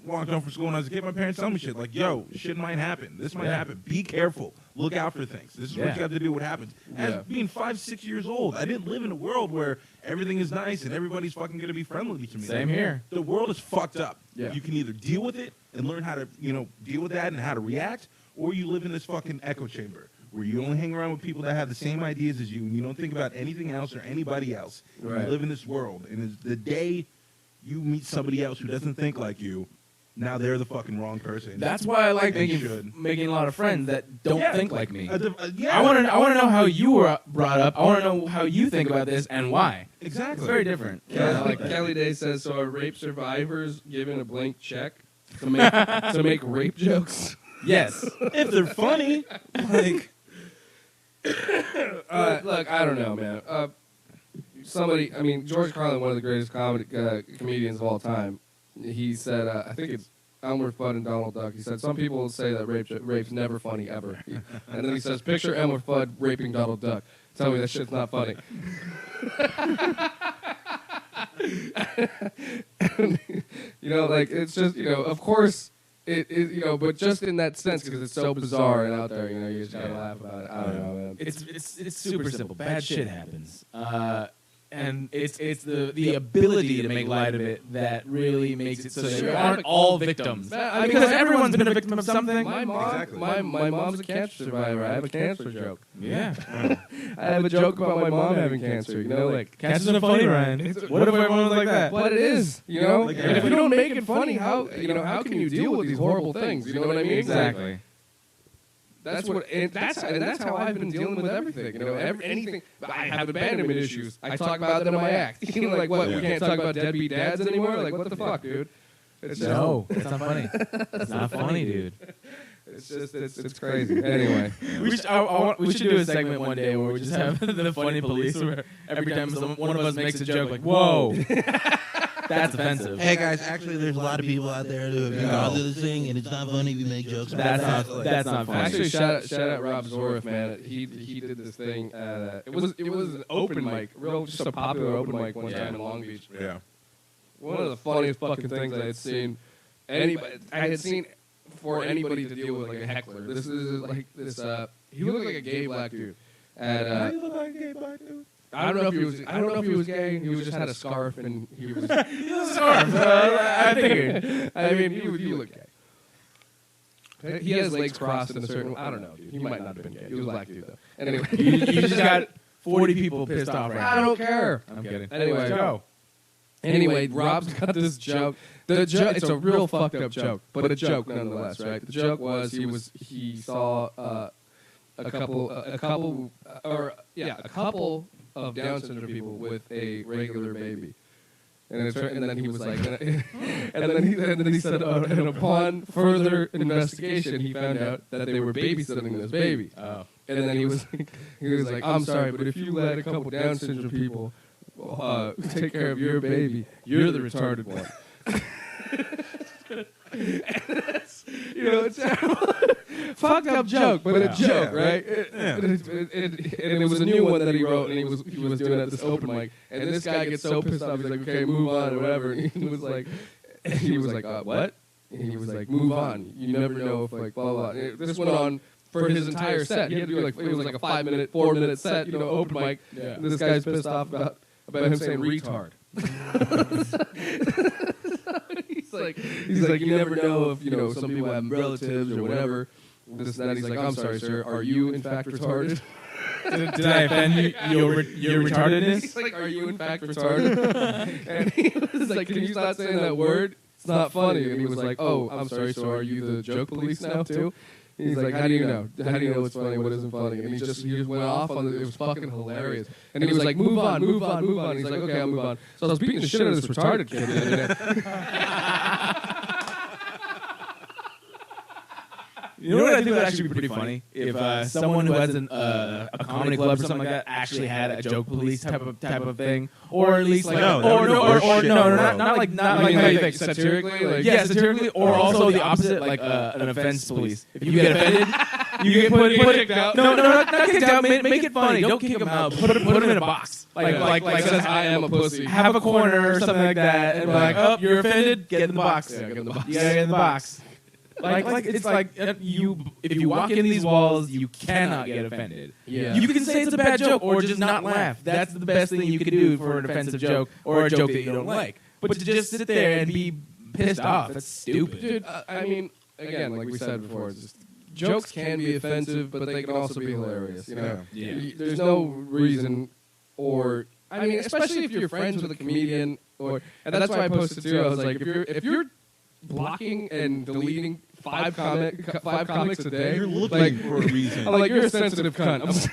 walked home from school and I was a kid, my parents tell me shit like, yo, shit might happen. This might happen. Be careful. Look out for things. This is what you have to do what happens. As Yeah. being 5, 6 years old, I didn't live in a world where everything is nice and everybody's fucking gonna be friendly to me. Same here. The world is fucked up. Yeah. You can either deal with it and learn how to, deal with that and how to react, or you live in this fucking echo chamber where you only hang around with people that have the same ideas as you and you don't think about anything else or anybody else. Right. You live in this world, and the day you meet somebody else who doesn't think like you, now they're the fucking wrong person. That's why I like And you making a lot of friends that don't Yeah. think like me. Yeah. I want to know how you were brought up. I want to know how you think about this and why. Exactly. It's very different. Yeah, like Kelly Day says, so are rape survivors given a blank check to make rape jokes? Yes. If they're funny, like Look, I don't know, man. George Carlin, one of the greatest comedians of all time, he said, I think it's Elmer Fudd and Donald Duck. He said, some people say that rape's never funny ever. And then he says, picture Elmer Fudd raping Donald Duck. Tell me that shit's not funny. It's just, of course, it is, but just in that sense, because it's so bizarre and out there, you just gotta laugh about it. I don't know, man. It's super simple. Bad shit happens. And it's the ability to make light of it that really makes it so that you aren't all victims. Because everyone's been a victim of something. My mom, Exactly. my mom's a cancer survivor. I have a cancer joke. Yeah. I have a joke about my mom having cancer. Cancer's not funny, Ryan. What if everyone was like that? But it is. Like, And if you don't make it funny, how can you deal with these horrible things? You know what I mean? Exactly. That's how I've been dealing with everything. Anything. I have abandonment issues. I talk about them in my act. Like what? We can't talk about deadbeat dads anymore. Like what the fuck, dude? It's No, it's not funny. It's not funny, dude. It's just it's crazy. Anyway, We should do a segment one day where we just have the funny police, where every time one of us makes a joke, like, "Whoa, that's offensive." Hey guys, actually, there's a lot of people out there who have gone through this thing, and it's not funny. We make jokes. That's about not funny. actually, shout out Rob Zorif, man. He did this thing. It was an open mic, just a popular open mic one time in Long Beach. yeah. One of the funniest fucking things I had seen. For anybody to deal with like a heckler. This is like this. He looked like a gay black dude. And You look like a gay black dude. I don't know if he was gay. He was just had a scarf and he was. I figured. I mean, he looked gay. He has legs crossed in a certain. I don't know, dude. He might not have been gay. He was a black dude though. Anyway, You just got 40 people pissed off right I now. don't care. I'm kidding. Anyway, Go. Anyway, Rob's got this joke. It's a real fucked up joke, but a joke nonetheless, right? The joke was he saw a couple of Down syndrome people with a regular baby, And then he was like, and then he said, and upon further investigation, he found out that they were babysitting this baby. Oh. And then he was like, I'm sorry, but if you let a couple Down syndrome people take care of your baby, you're the retarded one. It's a fucked up joke, but a joke, right? And it was a new one that he wrote, and he was doing it at this open mic. And this guy gets so pissed off, he's like, okay, move on, or whatever. And he was like, what? And he was like, move on. You never know if like blah blah. And this went on for his entire set. He had to do it was like a 4-minute set, open mic. Yeah. And this guy's pissed off about him saying retard. He's like, you never know if some people have relatives or whatever. This and that. He's like, I'm sorry, sir. Are you in fact retarded? Did I offend you? Your retardedness? He's like, are you in fact retarded? And he was like, can you stop saying that word? It's not funny. And he was like, oh, I'm sorry. So are you the joke police now too? He's like, how do you know? How do you know what's funny, what isn't funny? And he just went off on it. It was fucking hilarious. And he was like, move on. And he's like, okay, I'll move on. So I was beating the shit out of this retarded kid the other day. You know what I think would actually be pretty funny? If someone who has a comedy club or something like that actually had a joke police type of thing, or at least like not like how you think satirically, satirically, or also the opposite, like an offense police. If you get offended, you get put kicked out. No, not kicked out. Make it funny. Don't kick them out. Put them in a box. Like says I am a pussy. Have a corner or something like that, and like, oh, you're offended. Get in the box. Yeah, get in the box. Yeah, get in the box. Like it's like you. If you walk in these walls, you cannot get offended. Yeah. You can say it's a bad joke or just not laugh. That's the best thing you can do for an offensive joke or a joke that you don't like. But to just sit there and be pissed off, that's stupid. Dude, I mean, again, like we said before, jokes can be offensive, but they can also be hilarious. Yeah. There's no reason, or I mean, especially if you're friends with a comedian, and that's why I posted too. I was like, if you're blocking and deleting five comics a day, you're looking for a reason. I'm like, you're a sensitive cunt.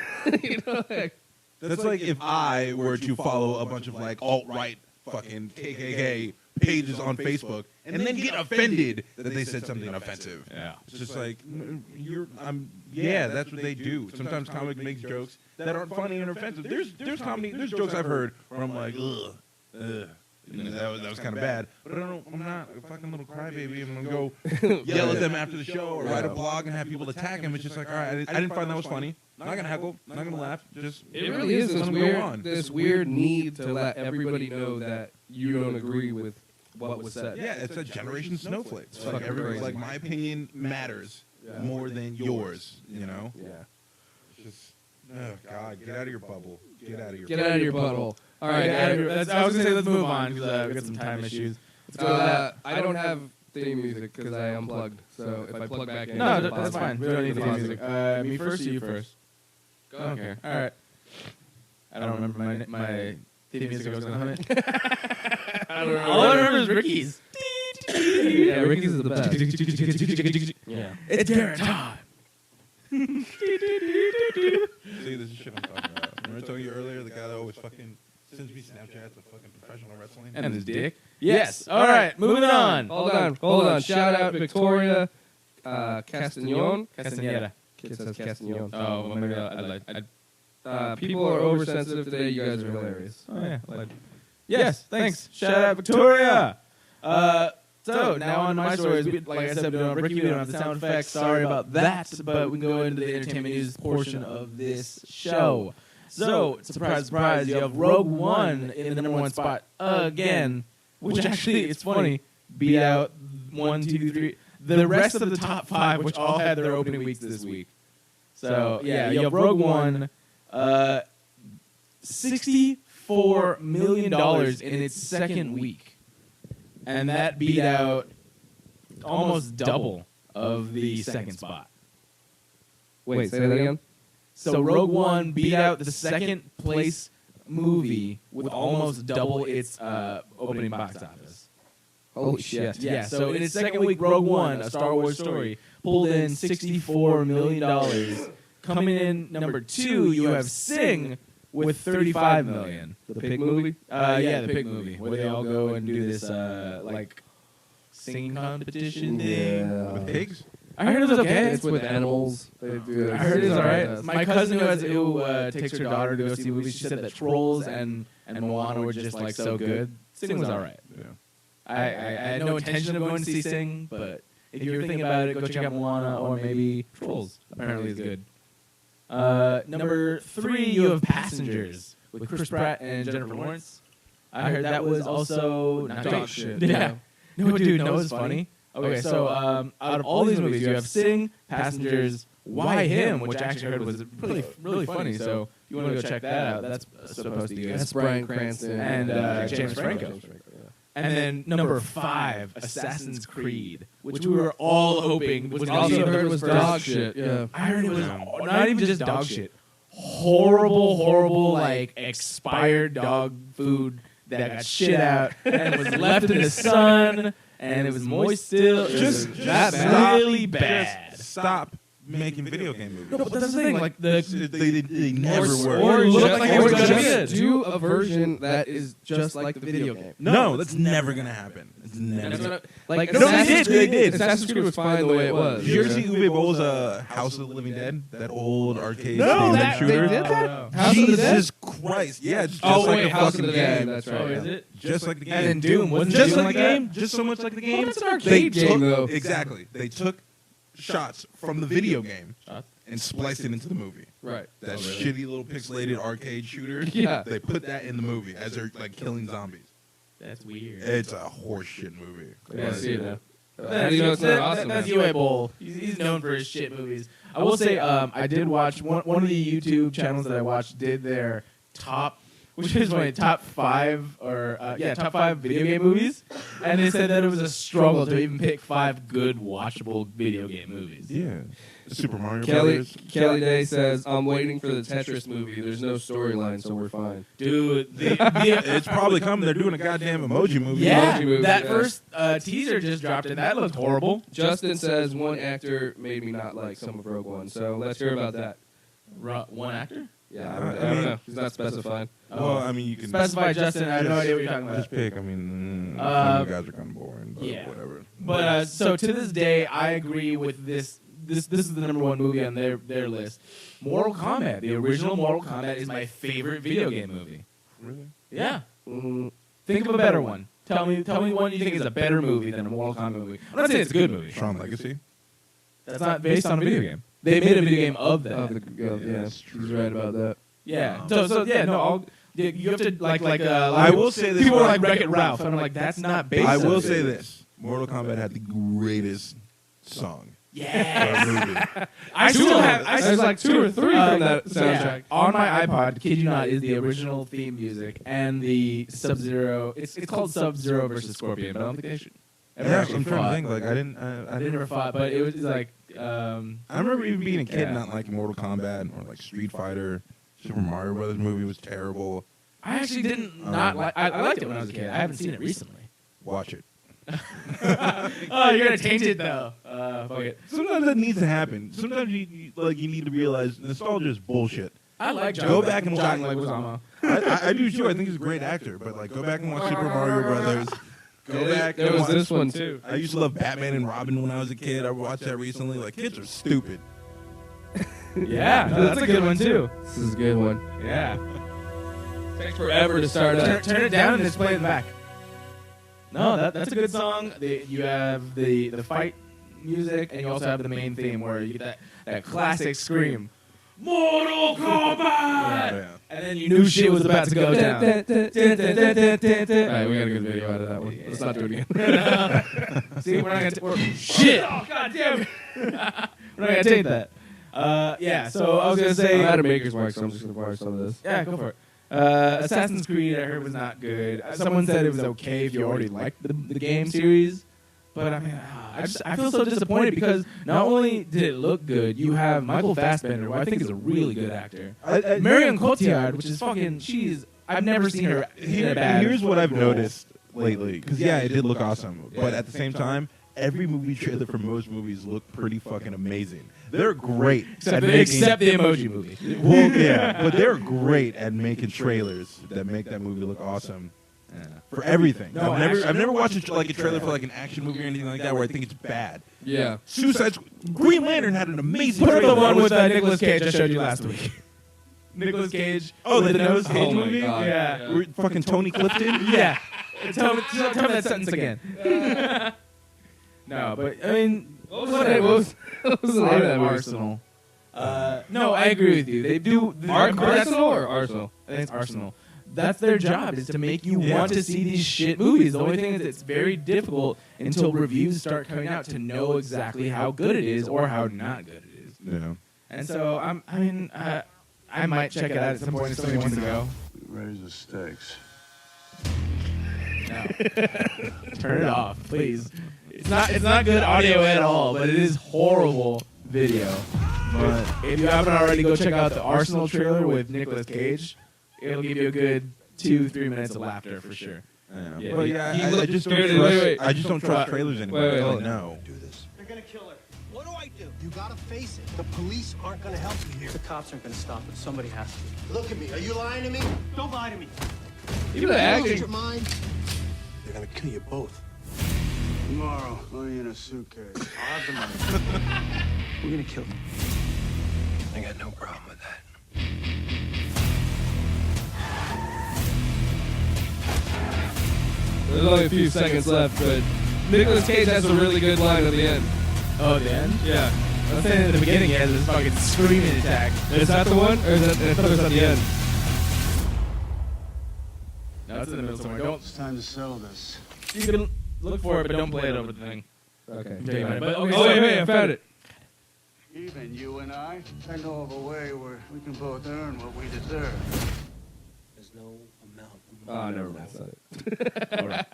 That's like if I were to follow a bunch of like alt-right fucking KKK pages on Facebook and then get offended that they said something offensive. Yeah. It's just like, that's what they do. Sometimes comic makes jokes that aren't funny and offensive. There's jokes I've heard where I'm like, ugh. That was kind of bad, but I'm not a fucking little crybaby. I'm gonna go yell at them after the show or write a blog and have people attack him. It's just like, all right, I didn't find that was funny. Not gonna heckle, not gonna laugh. Just it really is this weird need to let everybody know that you don't agree with what was said. Yeah, it's a generation snowflake. It's like everybody's like, my opinion matters more than yours. Yeah. Just, oh God, get out of your bubble. Get out of your bubble. All right, I was gonna say let's move on because we got some time issues. I don't have theme music because I unplugged. So if I plug back in, no, that's fine. We don't need theme music. Me first, or you first? Go ahead. Okay. All right. I don't remember my theme music. I was gonna hum it. I don't remember. All I remember is Ricky's. Yeah, Ricky's is the best. Yeah. It's Garrett time. See, this is shit I'm talking about. Remember I told you earlier, the guy that always fucking sends me Snapchats of fucking professional wrestling? And his dick? Yes. All right, moving on. Hold on. Shout out Victoria Castañón. Castañeda. It says Castañón. Oh, well, maybe I'd people are oversensitive today. You guys are hilarious. Oh, yeah. Yes, thanks. Shout out Victoria. So, now on my stories, like I said, Ricky, we don't have the sound effects. Sorry about that, but we can go into the entertainment news portion of this show. So, surprise, surprise, you have Rogue One in the number one spot again, which actually, it's funny, beat out 1, 2, 3, the rest of the top 5, which all had their opening weeks this week. So, yeah, you have Rogue One, $64 million in its second week. And that beat out almost double of the second spot. Wait, say that again? So Rogue One beat out the second place movie with almost double its opening box office. Holy shit. Yeah, so in its second week, Rogue One, a Star Wars story, pulled in $64 million. Coming in number 2, you have Sing with 35 million. The pig movie. Yeah, the pig movie where they all go and do this like singing competition thing. Yeah. With pigs? I heard it was okay. It's with animals. They do I heard it's all right. My cousin who takes her daughter to go see movies, she said that Trolls and Moana were just like so good. Sing was all right. Yeah. I had no intention of going to see Sing, but if you're thinking about it, go check out Moana or maybe Trolls. Apparently it's good. Number 3, you have Passengers with Chris Pratt and Jennifer Lawrence. I heard that was also not dog shit. Yeah. No, dude, no, it's funny. Okay, so out of all these movies, you have Sing, Passengers, Why Him, which I actually heard was really funny. So if you want to go check that out, that's supposed to be good. That's Bryan Cranston and James Franco. And then number 5, Assassin's Creed, which we were all hoping was Which going to also be heard was dog shit. Yeah. I heard it was not even just dog shit. Horrible, like expired dog food that got shit out and was left in the sun and it was moist still. Just that stop. really bad. Stop making video game movies. No, but that's the thing. Like They never Or work. look like it was gonna be just good. do a version that is just like the video game. No, that's never gonna happen. It's never. That's Gonna. what like No, they Assassin's did, they Creed- did. Assassin's Creed was fine the way it was. Did you ever see Uwe Boll's House of the Living Dead? That old arcade No, stand-up that, shooter? they did that? Oh, House of the Dead? Jesus Christ! Yeah, it's just Oh, like wait, a House of fucking the Dead. game. That's right. Oh, yeah. is it? Just like the game. And then Doom wasn't just Doom like the that? game. Just so much like the game. Well, that's an arcade They game, took- though. Exactly. They took shots from the video game Shots? and spliced it into the movie. Right. That shitty little pixelated arcade shooter. Yeah. They put that in the movie as they're like killing zombies. That's weird. It's a horseshit movie. Yeah, I see it now. How do you know it's not awesome? That's Uwe Boll. He's known for his shit movies. I will say, I did watch one of the YouTube channels that I watched did their top, which is funny, top 5 top 5 video game movies, and they said that it was a struggle to even pick 5 good watchable video game movies. Yeah. Super Mario Brothers. Kelly Day says, I'm waiting for the Tetris movie. There's no storyline, so we're fine. Dude, It's probably coming. They're doing a goddamn emoji movie. yeah, Emoji movie, that yeah. first teaser just dropped, and that looked horrible. Justin says, one actor made me not like some of Rogue One. So let's hear about that. One actor? Yeah, I I don't mean- know. He's not specifying. Well, I mean, you can Specify, Justin. I have no idea what you're talking about. Just pick. I mean, some of you guys are kind of boring, but yeah. whatever. But so to this day, I agree with this. This is the number 1 movie on their list. Mortal Kombat, the original Mortal Kombat, is my favorite video game movie. Really? Yeah. Mm, Think of a better one. Tell me one you think is a better movie than a Mortal Kombat movie. I'm not saying it's a good movie. Tron Legacy. That's not based on a video game. They made a video game of that. yeah, he's right about that. Yeah. So yeah, no, you have to like I will say this. people are like Wreck-It Ralph, and I'm like, that's not based. I on will a video say game. this: Mortal Kombat had the greatest song Yeah. for a movie. I still have. There's like 2 or 3 from that soundtrack. On my iPod, kid you not, is the original theme music and the Sub-Zero. It's called Sub-Zero versus Scorpion, but I don't think they should. ever Yeah, actually I'm trying fought. to think. Like I didn't. I didn't ever fought, but it was like. I remember even being a kid Yeah. not liking Mortal Kombat or like Street Fighter. Super Mario Brothers movie was terrible. I actually didn't not like. I liked it when I was a kid. I haven't seen it recently. Watch it. Oh, you're gonna taint it though. Fuck it. Sometimes that needs to happen. Sometimes you need to realize nostalgia is bullshit. I like John. Go back and John watch- Leguizamo. I do too. I think he's a great actor. But like, go back and watch Super Mario Brothers. Go back. There and was watch- this one too. I used to love Batman and Robin when I was a kid. I watched that recently. Like, kids are stupid. Yeah, no, that's a good one too. This is a good one. Yeah. Takes forever to start up. Turn it down and just play it in the back. No, that's a good song. You have the fight music, and you also have the main theme where you get that classic scream, Mortal Kombat, Yeah. and then you knew shit was about to go down. All right, we got a good video out of that one. Let's not do it again. See, we're not gonna. Shit! Oh, God damn it! We're not gonna take that. Yeah. So I was gonna say. I'm at a Maker's Mark, so I'm just gonna borrow some of this. Yeah, go for it. Assassin's Creed, I heard, was not good. Someone said it was okay if you already liked the game series. But I mean, I feel so disappointed because not only did it look good, you have Michael Fassbender, who I think is a really good actor. Marion Cotillard, which is fucking, I've never seen her in a bad Here's what I've role. noticed lately. Because, yeah, it did look awesome. But at the same time, every movie trailer for most movies look pretty fucking amazing. They're great. Except the Emoji Movie. Well, yeah, but they're great at making trailers that make that movie look awesome. For everything. No, I've never watched a trailer for like an action movie or anything like that where I think it's bad. Yeah. Green Lantern had an amazing Put up trailer. the one with Nicolas Cage I showed you last week. Nicolas Cage. Oh, with the nose Cage Oh my movie? God. Yeah. Where fucking Tony Clifton? Yeah. Tell me that sentence again. No, but I mean, What was the name of that movie? Arsenal. No, I agree with you. They do. Arsenal or Arsenal? I think it's Arsenal. That's their job, is to make you want to see these shit movies. The only thing is it's very difficult until reviews start coming out to know exactly how good it is or how not good it is. Yeah. And so I might check it out at some point if somebody wants to go. Raise the stakes. No. Turn it off, please. It's not good audio at all, but it is horrible video. But if you haven't already, go check out the Arsenal trailer with Nicolas Cage. It'll give you a good 2-3 minutes of laughter for sure. Yeah. But I just don't Wait, trust. wait, wait. I just don't trust trailers anymore. Wait, I hold don't know. Do this. They're gonna kill her. What do I do? You gotta face it. The police aren't gonna help you here. The cops aren't going to stop it. Somebody has to. Look at me. Are you lying to me? Don't lie to me. Even the You lose acting. your mind. They're gonna kill you both. Tomorrow, money in a suitcase. I'll have the money. We're going to kill them. I got no problem with that. There's only a few seconds left, but Nicolas Cage has a really good line at the end. Oh, Dan? Yeah. I was saying at the beginning he has this fucking screaming attack. Is that the one? Or is that, I thought it was at the end. No, it's in the middle somewhere. Don't. It's time to settle this. You can look for it, but don't play it over the thing. Okay. Tell you about it. But, okay, Oh, so- wait, I found it. Even you and I know of a way where we can both earn what we deserve. There's no amount. Oh, never mind. Sorry. All right.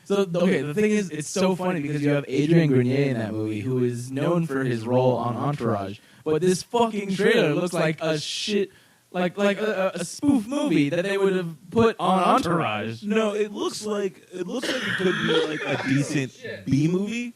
So, okay, the thing is, it's so funny because you have Adrian Grenier in that movie, who is known for his role on Entourage. But this fucking trailer looks like a shit, like a spoof movie that they would have put on Entourage. No, it looks like it could be like a decent B movie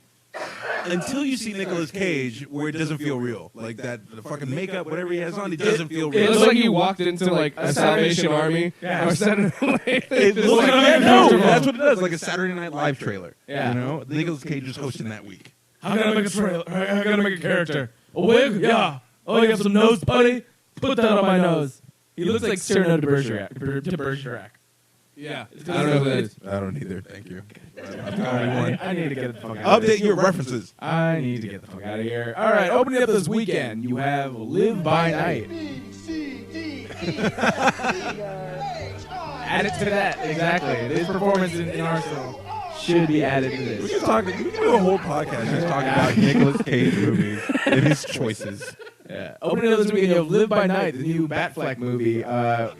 until you see Nicolas Cage, where it doesn't feel real. Like that, the fucking makeup, whatever he has on, it doesn't feel It real. looks like he walked into like a Salvation Army Yeah. or Saturday Night. It looks like that's what it does, like a Saturday Night Live trailer. Yeah. You know, Nicolas Cage is hosting that week. How can I make a trailer? How can I make a character? A wig? Yeah. Oh, you have some nose putty? Put that on my nose. He looks like Cyrano de Bergerac. Yeah. I don't know who that is. I don't either. Thank you. I need to get the fuck out of Update here. your references. I need to get the fuck out of here. All right, opening up this weekend, you have Live by Night. Add it to that, exactly. This performance in Arsenal should be added to We this. can do a whole podcast just talking about Nicolas Cage movies and his choices. Yeah. Opening up this weekend, you have Live by Night, the new Batfleck movie. All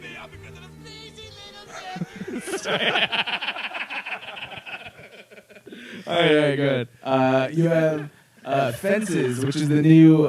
right, good. You have Fences, which is the new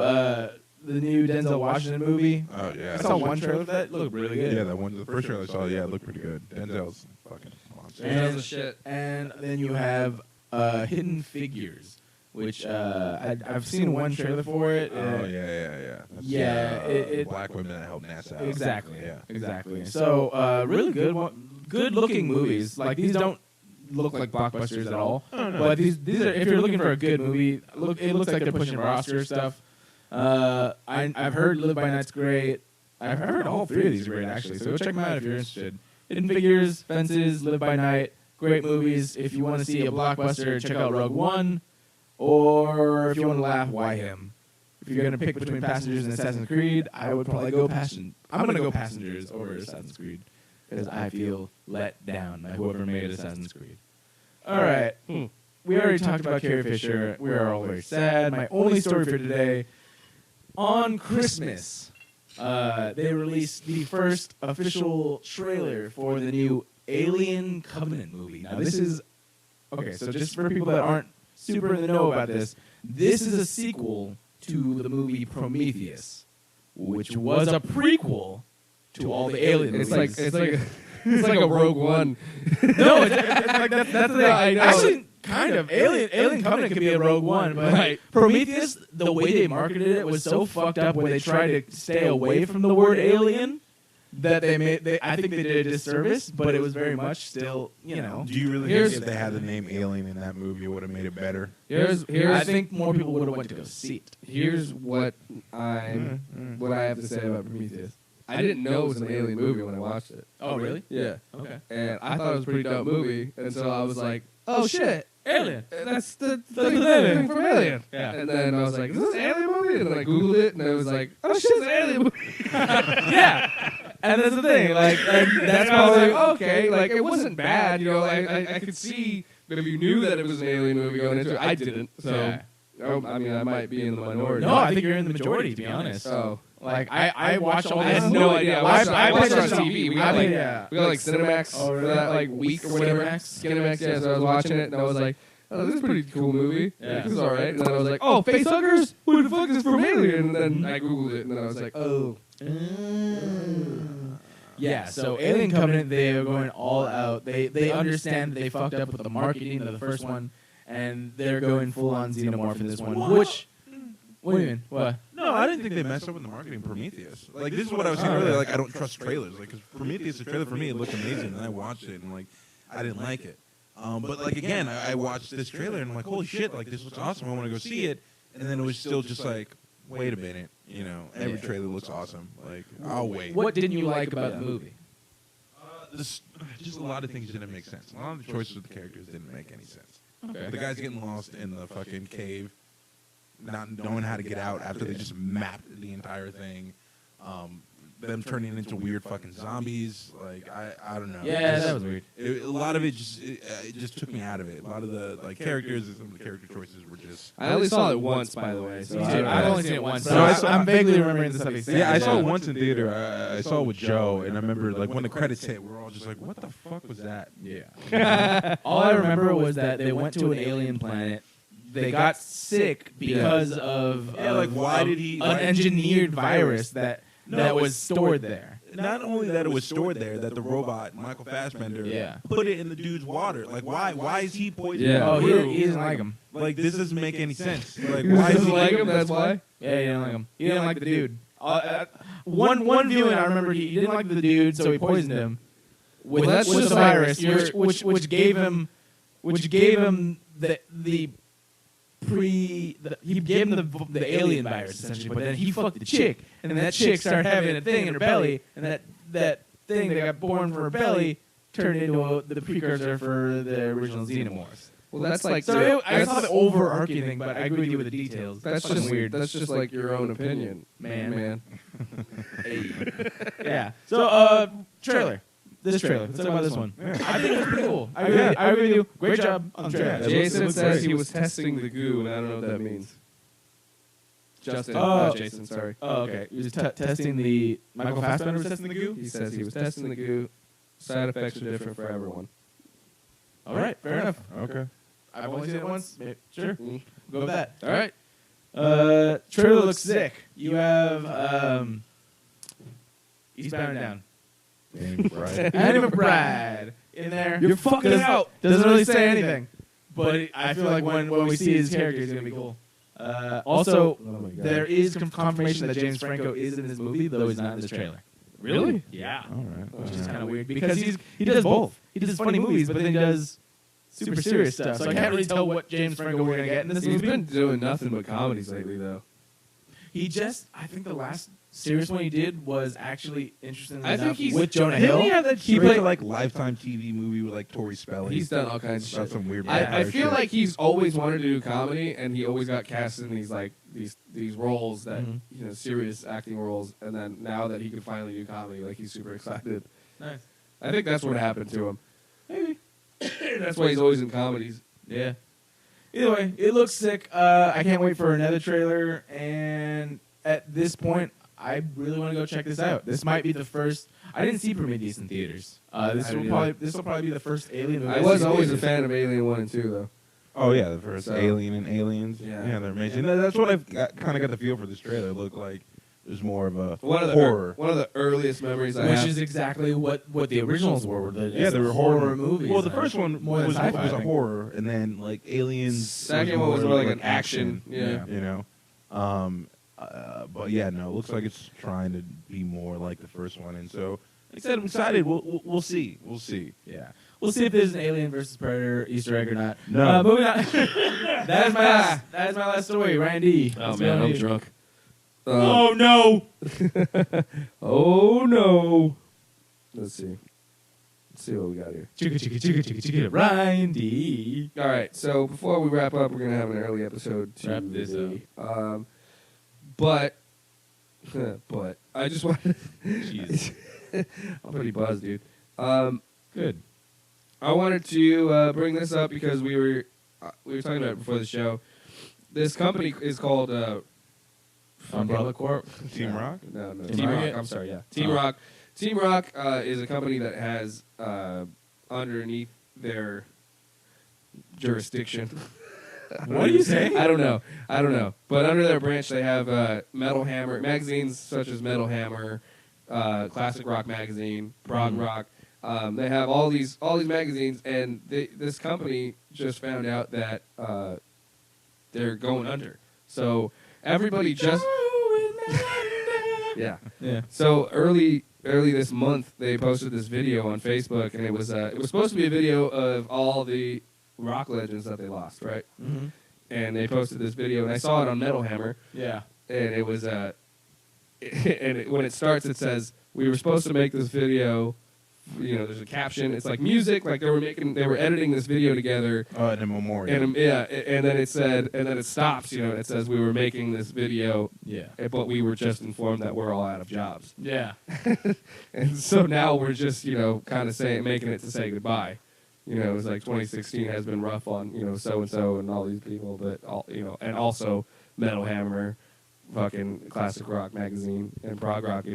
Denzel Washington movie. Oh yeah. I saw one trailer for that. It looked really good. Yeah, that one. The first trailer I saw, yeah, it looked pretty good. Denzel's fucking monster. Denzel's a shit. And then you have Hidden Figures, which I've seen one trailer for it. Oh yeah. That's, Yeah, it- black women that help NASA out. Exactly. Yeah. Exactly. So really good looking movies. Like these don't look like blockbusters at all. But these are, if you're looking for a good movie, it looks like they're pushing roster stuff. I've heard Live by Night's great. I've heard all three of these are great actually. So go check them out if you're interested. Hidden Figures, Fences, Live by Night, great movies. If you want to see a blockbuster, check out Rogue One. Or if you want to laugh, why him? If you're gonna pick between Passengers and Assassin's Creed, I would probably go I'm gonna go Passengers over Assassin's Creed because I feel let down by whoever made Assassin's Creed. All right, we already talked about Carrie Fisher. We are all very sad. My only story for today: on Christmas, they released the first official trailer for the new Alien Covenant movie. Now this is okay. So just for people that aren't super in the know about this, this is a sequel to the movie Prometheus, which was a prequel to all the Alien It's movies. like it's like a Rogue One. No, it's like that's the thing. I know. Actually, Kind of. Alien Covenant could be a Rogue One, but Prometheus, the way they marketed it was so fucked up when they tried to stay away from the word alien that I think they did a disservice, but it was very much still, you know. Do you really think if they had the name Alien in that movie, it would have made it better? I think more people would have went to go see it. Here's what I have to say about Prometheus. I didn't know it was an alien movie when I watched it. Oh, really? Yeah. Okay. And I thought it was a pretty dope movie, and so I was like, oh shit, Alien. that's the thing from Alien. Yeah. And then I was like, is this an alien movie? And then I Googled it, and I was like, oh shit, it's an alien movie. Yeah. And that's the thing, that's why I was like, okay, like it wasn't bad, you know. I could see that if you knew that it was an alien movie going into it, I didn't. So Yeah. I mean, I might be in the minority. No, I think you're in the majority, to be honest. Oh. Like I watched all I this. had no idea. I watched it on some- TV. We got like Cinemax for that like week or whatever. Skinemax, yeah. So I was watching it and I was like, oh, this is a pretty cool movie. Yeah. This is all right. And then I was like, oh, facehuggers? Who the fuck is from Alien? And then I Googled it and then I was like, oh. Yeah, so Alien Covenant, they are going all out. They understand that they fucked up with the marketing of the first one, and they're going full on xenomorph in this one. Which, what do you mean? What? No, I didn't think they messed up with the marketing Prometheus. Like, this is what I was saying earlier. Like, I don't trust trailers. Like, because Prometheus, the trailer for me, it looked amazing, and I watched it, and like, I didn't like it. But like again, I watched this trailer, and I'm like, holy shit! Like, this looks awesome. I want to go see it. And then it was still just like, wait a minute. You know, every trailer looks awesome. Like, I'll wait. What didn't you like about the movie? Just a lot of things didn't make sense. A lot of the choices of the characters didn't make any sense. Okay. The guy's getting lost in the fucking cave, not knowing how to get out after they just mapped the entire thing. Them turning into weird fucking zombies. Like, I don't know. Yeah, that was weird. A lot of it just took me out of it. A lot of the like characters and some of the character choices were just. I only saw it once, by the way. So I've only seen it once. So I'm vaguely remembering the stuff he said. Yeah, I saw it once in theater. I saw it with Joe, and I remember like when the credits hit, we were all just like, "What the fuck was that?" Yeah. All I remember was that they went to an alien planet. They got sick because of why did he an engineered virus that was stored there. Not only that it was stored there, that the robot Michael Fassbender put it in the dude's water. Like, why is he poisoning? Yeah. Oh, he doesn't like him. Like, this doesn't make any sense. Like, why does he like him? That's why. Yeah, he didn't like him. He didn't like the dude. One viewing, I remember he didn't like the dude, so he poisoned him with the virus, which gave him he gave him the alien virus essentially, but then he fucked the chick, and then that chick started having a thing in her belly, and that thing that got born from her belly turned into the precursor for the original xenomorphs. Well, that's like so. I saw the overarching thing, but I agree with you with the details. That's just weird. That's just like your own opinion, man. Hey. Yeah. So, trailer. This trailer. Let's talk about this one. Yeah. I think it's pretty cool. I agree with you. Great job on the trailer. Jason says he was testing the goo, and I don't know what that means. Justin, Jason, sorry. Oh, okay. He was testing the... Michael Fassbender was testing the goo? He says he was testing the goo. Side effects are different for everyone. All right. Fair enough. Okay. I've only seen it once. Sure. Mm. Go with that. All right. Trailer looks sick. You have... Eastbound and Down. Annie McBride in there. You're fucking out. Doesn't really say anything, but I feel like when we see his character, he's gonna be cool. Also, there is confirmation that James Franco is in this movie, though he's not in this trailer. Really? Yeah. All right. Which is kind of weird because he does both. He does funny movies, but then he does super serious stuff. So I can't really tell what James Franco we're gonna get in this movie. He's been doing nothing but comedies lately, though. I think the last serious one he did was actually interesting. I think he's with Jonah Hill. He played like Lifetime TV movie with like Tori Spelling. He's done all kinds of About shit. some weird. I feel like he's always wanted to do comedy, and he always got cast in these like these roles that serious acting roles, and then now that he can finally do comedy, like he's super excited. Nice. I think that's what happened to him. Maybe that's why he's always in comedies. Yeah. Either way, it looks sick. I can't wait for another trailer. And at this point, I really want to go check this out. This might be the first. I didn't see Prometheus in theaters. This will probably be the first Alien movie. I was always a fan of Alien 1 and 2, though. Oh yeah, the first Alien and Aliens. Yeah, they're amazing. That's what I've kind of got the feel for this trailer. It looked like there's more of a horror. One of the earliest earliest memories I Which have. is exactly what the originals were. Yeah, they were horror movies. Well, the first one More than was sci-fi, a I think. horror, and then like Aliens. Second one was more like an action. Yeah. You know. But yeah, no, it looks like it's trying to be more like the first one, and so like I said, I'm excited. We'll see. We'll see. Yeah. We'll see if there's an Alien versus Predator Easter egg or not. No. Moving on. That is my last story. Ryan D. Oh man, I'm drunk. Oh no. Oh no. Let's see. Let's see what we got here. Chicka. Ryan D. All right. So before we wrap up, we're gonna have an early episode. Wrap this up. But I just wanted. Jeez. I'm pretty buzzed, dude. Good. I wanted to bring this up because we were talking about it before the show. This company is called Umbrella Corp. Team Rock. No, Team Team Rocket? Rock. I'm sorry, yeah, Team Rock. Team Rock is a company that has underneath their jurisdiction. What are you saying? I don't know. But under their branch, they have Metal Hammer magazines such as Metal Hammer, Classic Rock Magazine, Prog Rock. They have all these magazines, and this company just found out that they're going under. So everybody just yeah. So early this month, they posted this video on Facebook, and it was supposed to be a video of all the rock legends that they lost, right? Mm-hmm. And they posted this video, and I saw it on Metal Hammer. Yeah. And it was when it starts, it says we were supposed to make this video. You know, there's a caption. It's like music, like they were editing this video together. Oh, in a memorial. And then it said, and then it stops. You know, and it says we were making this video. Yeah. But we were just informed that we're all out of jobs. Yeah. And so now we're just, kind of making it to say goodbye. You know, it's like 2016 has been rough on, so and so and all these people, but and also Metal Hammer, fucking Classic Rock Magazine and Prog Rock,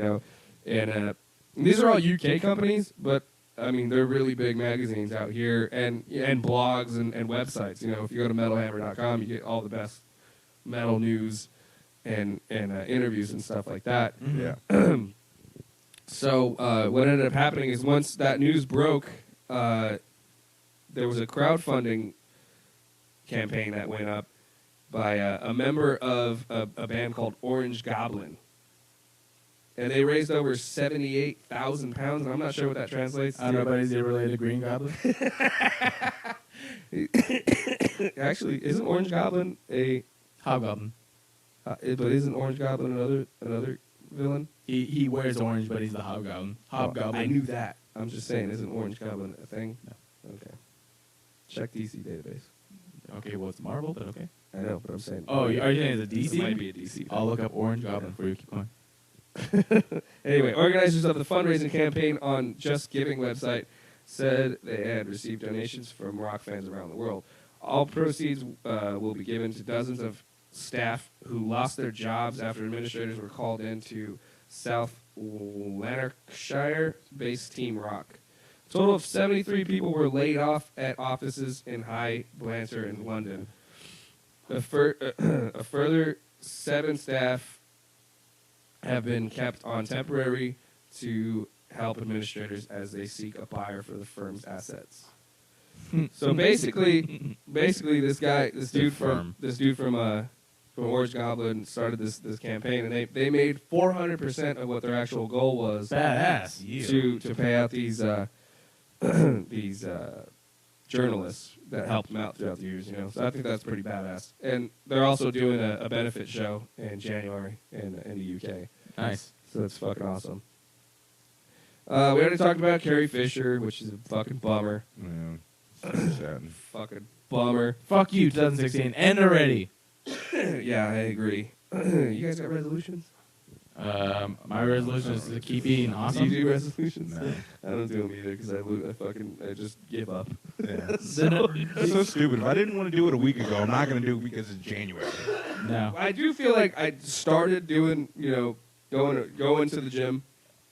and these are all UK companies, but I mean they're really big magazines out here and blogs and websites. If you go to metalhammer.com, you get all the best metal news and interviews and stuff like that. Yeah. So what ended up happening is once that news broke, there was a crowdfunding campaign that went up by a member of a band called Orange Goblin. And they raised over 78,000 pounds, and I'm not sure what that translates to. I don't know, but is it related to Green Goblin? Actually, isn't Orange Goblin a Hobgoblin? But isn't Orange Goblin another villain? He wears orange, but he's the Hobgoblin. Hobgoblin. I knew that. I'm just saying, isn't Orange Goblin a thing? No. Okay. Check DC database. Okay, well, it's Marvel, but okay. I know, but I'm saying. Oh, are you saying it's a DC? It might be a DC. I'll look up Orange Goblin for you. Keep going. Anyway, organizers of the fundraising campaign on Just Giving website said they had received donations from rock fans around the world. All proceeds will be given to dozens of staff who lost their jobs after administrators were called into South Lanarkshire-based Team Rock. A total of 73 people were laid off at offices in High Blantyre in London. A further 7 staff have been kept on temporary to help administrators as they seek a buyer for the firm's assets. So basically, this dude from Orange Goblin started this campaign, and they made 400% of what their actual goal was. Badass. To pay out these journalists that helped them out throughout the years. So I think that's pretty badass. And they're also doing a benefit show in January in the UK. Nice. So that's fucking awesome. We already talked about Carrie Fisher, which is a fucking bummer. Yeah. Sad. Fucking bummer. Fuck you, 2016. End already. Yeah, I agree. You guys got resolutions? My resolution is to keep eating awesome. Do you do resolutions? No. I don't do them either because I just give up. Yeah. That's so stupid. If I didn't want to do it a week ago, I'm not going to do it because it's January. No. I do feel like I started doing, going to the gym.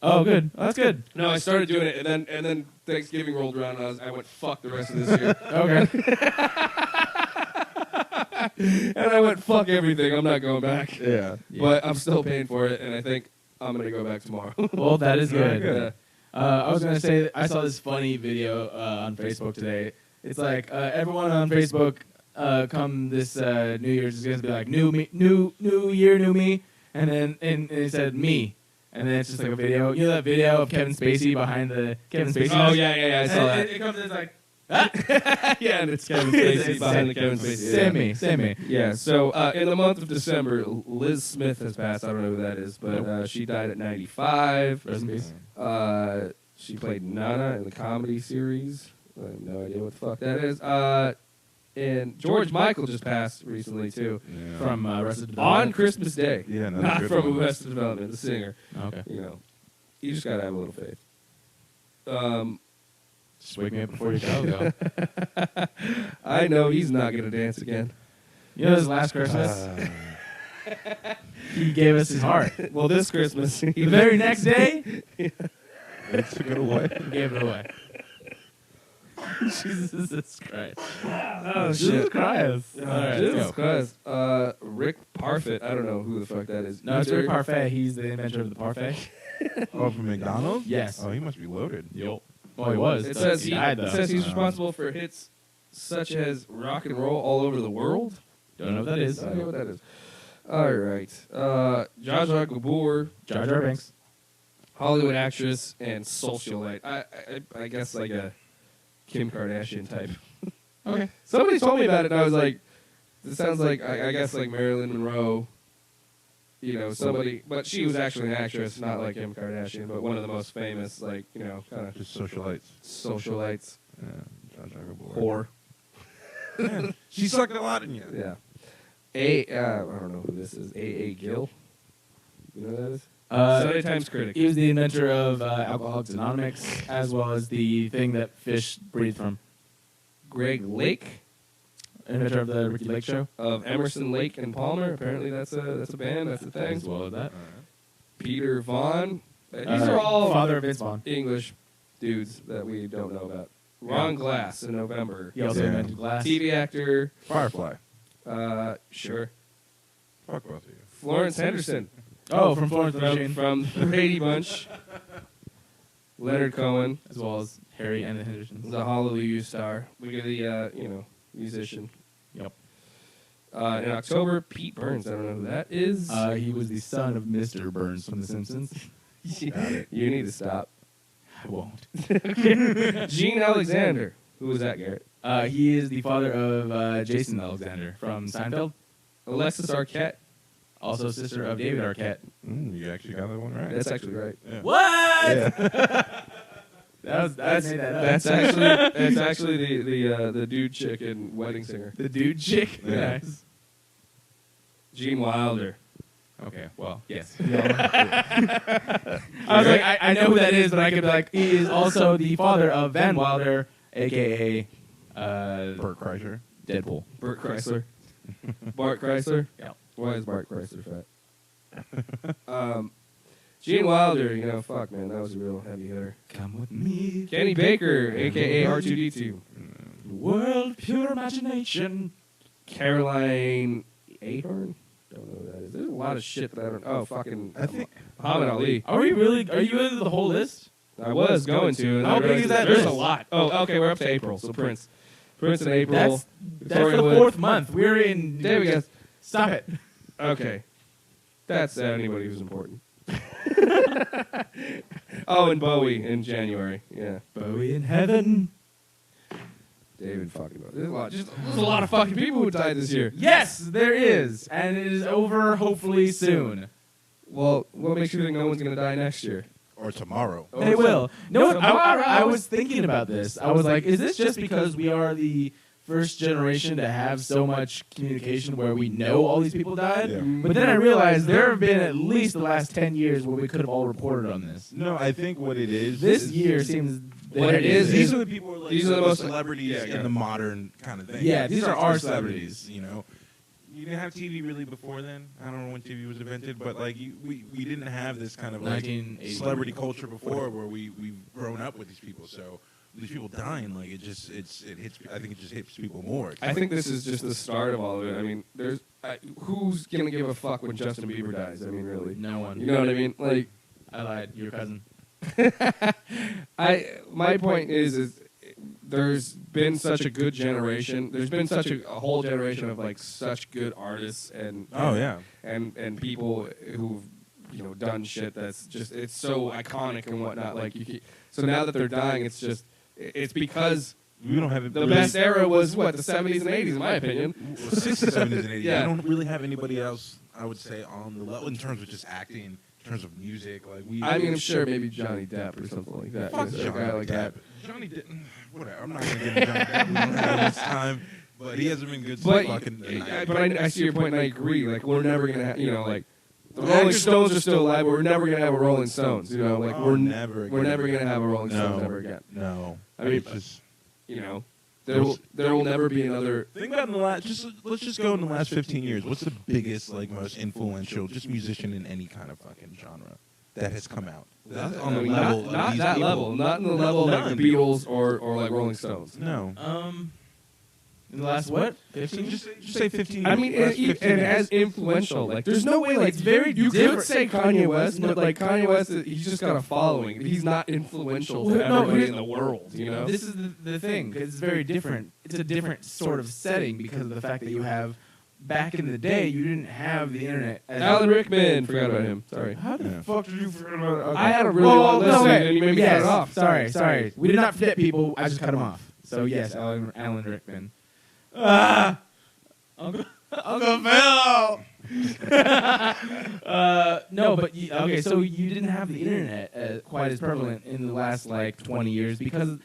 Oh, good. Oh, that's good. No, I started doing it, and then Thanksgiving rolled around, and I went, fuck the rest of this year. Okay. And I went, fuck everything. I'm not going back. Yeah. But I'm still paying for it, and I think I'm gonna go back tomorrow. Well, that is good. Yeah. I was gonna say I saw this funny video on Facebook today. It's like everyone on Facebook come this New Year's is gonna be like new year, new me, and then and it said me, and then it's just like a video. You know that video of Kevin Spacey behind the Kevin Spacey? Oh yeah, I saw that. It comes in, it's like. Yeah, and it's Kevin Spacey behind the Kevin Spacey. Same me. Yeah, so in the month of December, Liz Smith has passed. I don't know who that is, but she died at 95. Rest in peace. She played Nana in the comedy series. I have no idea what the fuck that is. And George Michael just passed recently, too. Yeah. From Arrested Development. On Christmas Day. Yeah, another not good from one. Arrested Development, the singer. Okay. You know, you just got to have a little faith. Just wake me up before you go. I know he's not going to dance again. You know, this last Christmas, he gave us his heart. Well, this Christmas. The very next day, They took it away. he gave it away. Jesus Christ. Oh, Jesus Christ. All right, Jesus let's go. Christ. Rick Parfit. I don't know who the fuck that is. No, it's Rick Parfait. He's the inventor of the parfait. Oh, from McDonald's? Yes. Oh, he must be loaded. Yup. Well, he was. It but says he died, though. It says he's responsible for hits such as rock and roll all over the world. Don't know what that is. I don't know what that is. All right. Jar Jar Gabor, Jar Jar Binks. Hollywood actress and socialite. I guess like a Kim Kardashian type. Okay. Somebody told me about it, and I was like, "This sounds like I guess like Marilyn Monroe." You know, somebody, but she was actually an actress, not like Kim Kardashian, but one of the most famous, like, you know, kind of Just socialites. socialites. Yeah. Jar Jar Gabor. Whore. Yeah. She sucked a lot in you. Yeah. I don't know who this is. A. Gill. You know who that is? Sunday Times critic. He was the inventor of Alcoholics Anonymous, as well as the thing that fish breathe from. Greg Lake Inventor of the Ricky Lake Show. of Emerson, Lake and Palmer. Apparently that's a band. That's a thing. As well as that. Peter Vaughn. These are all father of Vince Vaughn. English dudes that we don't know about. Ron Glass in November. He also Yeah. invented glass. TV actor. Firefly. Sure. Fuck both of you. Florence Henderson. Oh, from Florence and the Machine. From the Brady Bunch. Leonard Cohen. As well as Harry and the Hendersons. The Hallelujah star. We get the musician. Yep. In October, Pete Burns. I don't know who that is. He was the son of Mr. Burns from The Simpsons. You need to stop. I won't. Gene Alexander. Who was that, Garrett? He is the father of Jason Alexander from Seinfeld. Alexis Arquette. Also sister of David Arquette. You actually got that one right. That's actually right. Yeah. What? Yeah. That's made that up. That's actually the dude chick in Wedding Singer. the dude chick. Yeah. Nice. Gene Wilder. Okay, well, yes. I was like, I know who that is, but I could be like, he is also the father of Van Wilder, a.k.a. Burt Kreischer. Deadpool. Burt Chrysler. Bart Chrysler. Yeah. Why is Bart Chrysler fat? Gene Wilder. You know, fuck man, that was a real heavy hitter. Come with me. Kenny Baker, aka R2D2. World pure imagination. Caroline Ahern. Don't know who that is. There's a lot of shit that I don't. Oh, fucking. I think. Muhammad Ali. Are you into the whole list? I was going to. And How I big realized is that There's list? a lot. Oh, okay. We're up to April. So Prince in April. That's Victoria the Wood. fourth month. We're in. There we go. Stop it. Okay. That's anybody who's important. Oh, and Bowie in January. Yeah. Bowie in heaven. David fucking Bowie. There's a lot of fucking people who died this year. Yes, there is, and it is over hopefully soon. Well, what makes you think no one's going to die next year? Or tomorrow. They will. No, Tomorrow. I was thinking about this. I was like, is this just because we are the first generation to have so much communication where we know all these people died? Yeah. But then I realized there have been at least the last 10 years where we could have all reported on this. No, I think what it is. This year seems... What it is These are the people. Like, these are the most celebrities yeah. in the modern kind of thing. Yeah, these are our celebrities. You know, you didn't have TV really before then. I don't know when TV was invented, but like we didn't have this kind of like 1980. celebrity culture before, where we've grown up with these people. So these people dying, like it hits. I think it just hits people more. I think this is just the start of all of it. I mean, who's gonna give a fuck when Justin Bieber dies? I mean, really, No one. You know what I mean? Like, I lied. Your cousin. my point is there's been such a good generation. There's been such a whole generation of like such good artists and and people who've done shit that's just it's so iconic and whatnot. Like so now that they're dying, it's because we don't have the best era was what the 70s and 80s, in my opinion. 60s, 70s, and 80s. Yeah. I don't really have anybody else. I would say on the level in terms of just acting, in terms of music. Like I'm sure maybe Johnny Depp or something like that. Fuck A Johnny guy like Depp. that. Johnny Depp. Whatever. I'm not gonna get into Johnny Depp. We don't have this time, but he hasn't been good since But fucking. I see your point, and I agree. Like we're never gonna have, like the Rolling Stones are still alive, but we're never gonna have a Rolling Stones. Like we're never gonna have a Rolling Stones ever again. No. I mean, there will never be another. Think about in the last. Let's just go in the last 15 years. What's the biggest, like, most influential, just musician in any kind of fucking genre that has come out? That's on the level. Not that level. Not in the level like the Beatles or like Rolling Stones. No. In the last what? 15? Just say 15. I mean, and as influential, like there's no way, like it's very you different. could say Kanye West, but like Kanye West, he's just got a following. He's not influential to everybody in the world. This is the thing. 'Cause it's very different. It's a different sort of setting because of the fact that you have. Back in the day, you didn't have the internet. Alan Rickman, forgot about him. Sorry. How the fuck did you forget about? Okay. I had a really long list, and you made me cut it off. Sorry. We did not forget people. I just cut him off. So yes, Alan Rickman. Uncle Phil. No, but okay. So you didn't have the internet quite as prevalent in the last like 20 years because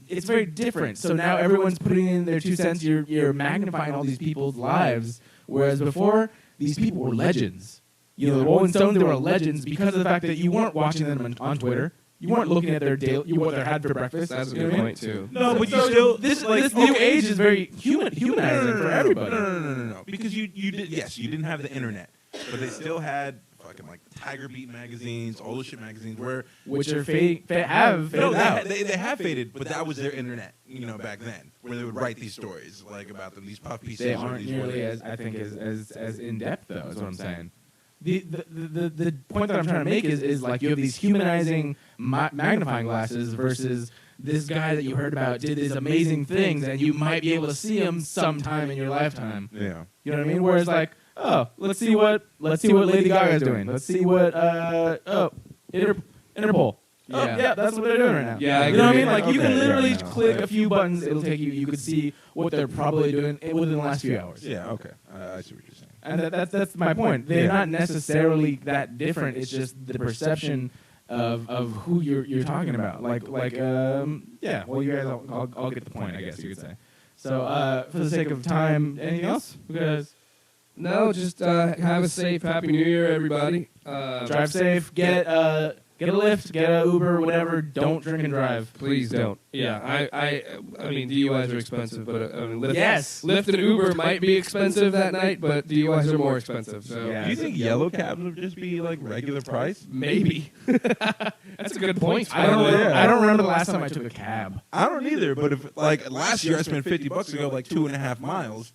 it's very different. So now everyone's putting in their 2 cents. You're magnifying all these people's lives, whereas before these people were legends. The Rolling Stones, they were legends because of the fact that you weren't watching them on Twitter. You weren't looking at their what they had for breakfast. That's a good point too. No, but you still this new age is very humanizing for everybody. No. Because you didn't have the internet, but they still had fucking like Tiger Beat magazines, all those shit magazines which are faded out. They have faded, but that was their internet, back then, where they would write these stories like about them, these puff pieces. They aren't nearly as I think as in depth though. Is what I'm saying. The point that I'm trying to make is like you have these humanizing magnifying glasses versus this guy that you heard about did these amazing things and you might be able to see him sometime in your lifetime. Yeah. You know what I mean? Whereas like, let's see what Lady Gaga's doing. Let's see what Interpol. Yeah, that's what they're doing right now. Yeah, you know what I mean? Like you can literally click a few buttons. It'll take you. You could see what they're probably doing within the last few hours. Yeah. Okay. I see what you're saying. And that's my point. They're not necessarily that different. It's just the perception of who you're talking about. Yeah. Well, you guys all get the point. I guess you could say. So for the sake of time, anything else? You guys. No, just have a safe Happy New Year, everybody. Drive safe. Get a Lyft, get a Uber, whatever. Don't drink and drive. Please don't. Yeah, I mean DUIs are expensive, but Lyft, yes, Lyft and Uber might be expensive that night, but DUIs are more expensive. So yeah. Do you think yellow cabs would just be like regular price? Maybe. That's a good point. I don't remember the last time I took a cab. I don't either. But if like last year I spent $50 to go like 2.5 miles.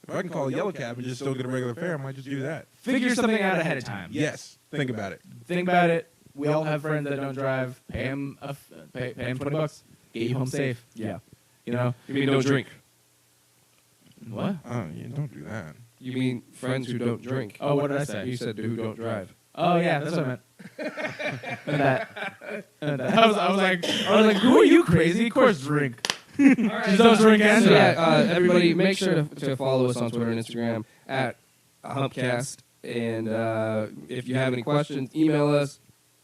If I can call a yellow cab and just still get a regular fare, I might just do that. Figure something out ahead of time. Yes. Think about it. Think about it. We all have friends that don't drive. Pay them $20. Get you home safe. Yeah. You mean don't drink? What? Oh, yeah, don't do that. You mean friends who don't drink? Oh, what did I say? You said who don't drive. Oh yeah, that's what I meant. I was like, who are you, crazy? Of course, drink. Just don't drink and drive. Everybody, make sure to follow us on Twitter and Instagram at Humpcast. And if you have any questions, email us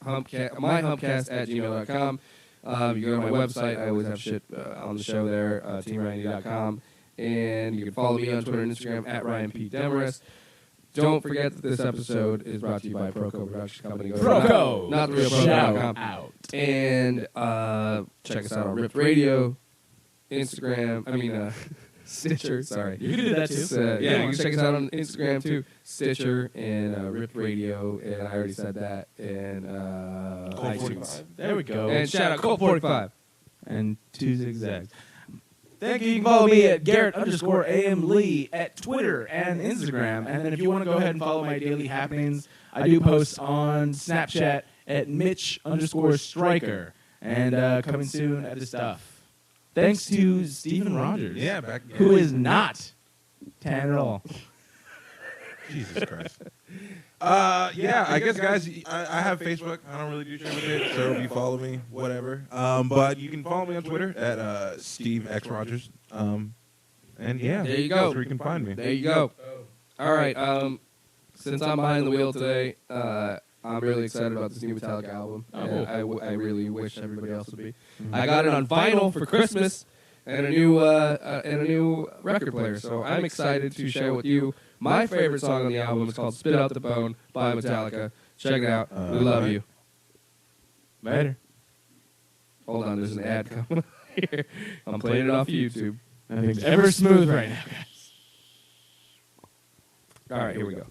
myhumpcast@gmail.com. You go to my website. I always have shit on the show there, teamryandy.com. And you can follow me on Twitter and Instagram at Ryan P. Demarest. Don't forget that this episode is brought to you by Proco Production Company. Proco! Not the real Proco.com. Proco. And check us out on Ripped Radio, Stitcher, sorry. You can do that too. Yeah, you can check us out on Instagram too. Stitcher and Ripped Radio, and I already said that. And Cold 45. There we go. And shout out Cold 45. and 2 zigzags. Thank you. You can follow me at Garrett_AM_Lee at Twitter and Instagram. And then if you want to go ahead and follow my daily happenings, I do post on Snapchat at Mitch_Striker. And coming soon at the stuff. Thanks to Steven Rogers. Yeah, who is not tan at all. Jesus Christ. Yeah, I guess, guys, I have Facebook. I don't really do shit with it, so if you follow me, whatever. But you can follow me on Twitter at Steve X Rogers. And yeah, there you go. That's where you can find me. There you go. All right. Since I'm behind the wheel today, I'm really excited about this new Metallica album. I really wish everybody else would be. I got it on vinyl for Christmas and a new record player. So I'm excited to share with you my favorite song on the album. It's called "Spit Out the Bone" by Metallica. Check it out. We love you. Later. Hold on, there's an ad coming up here. I'm playing it off YouTube. Nothing's ever smooth right now, guys. All right, here we go.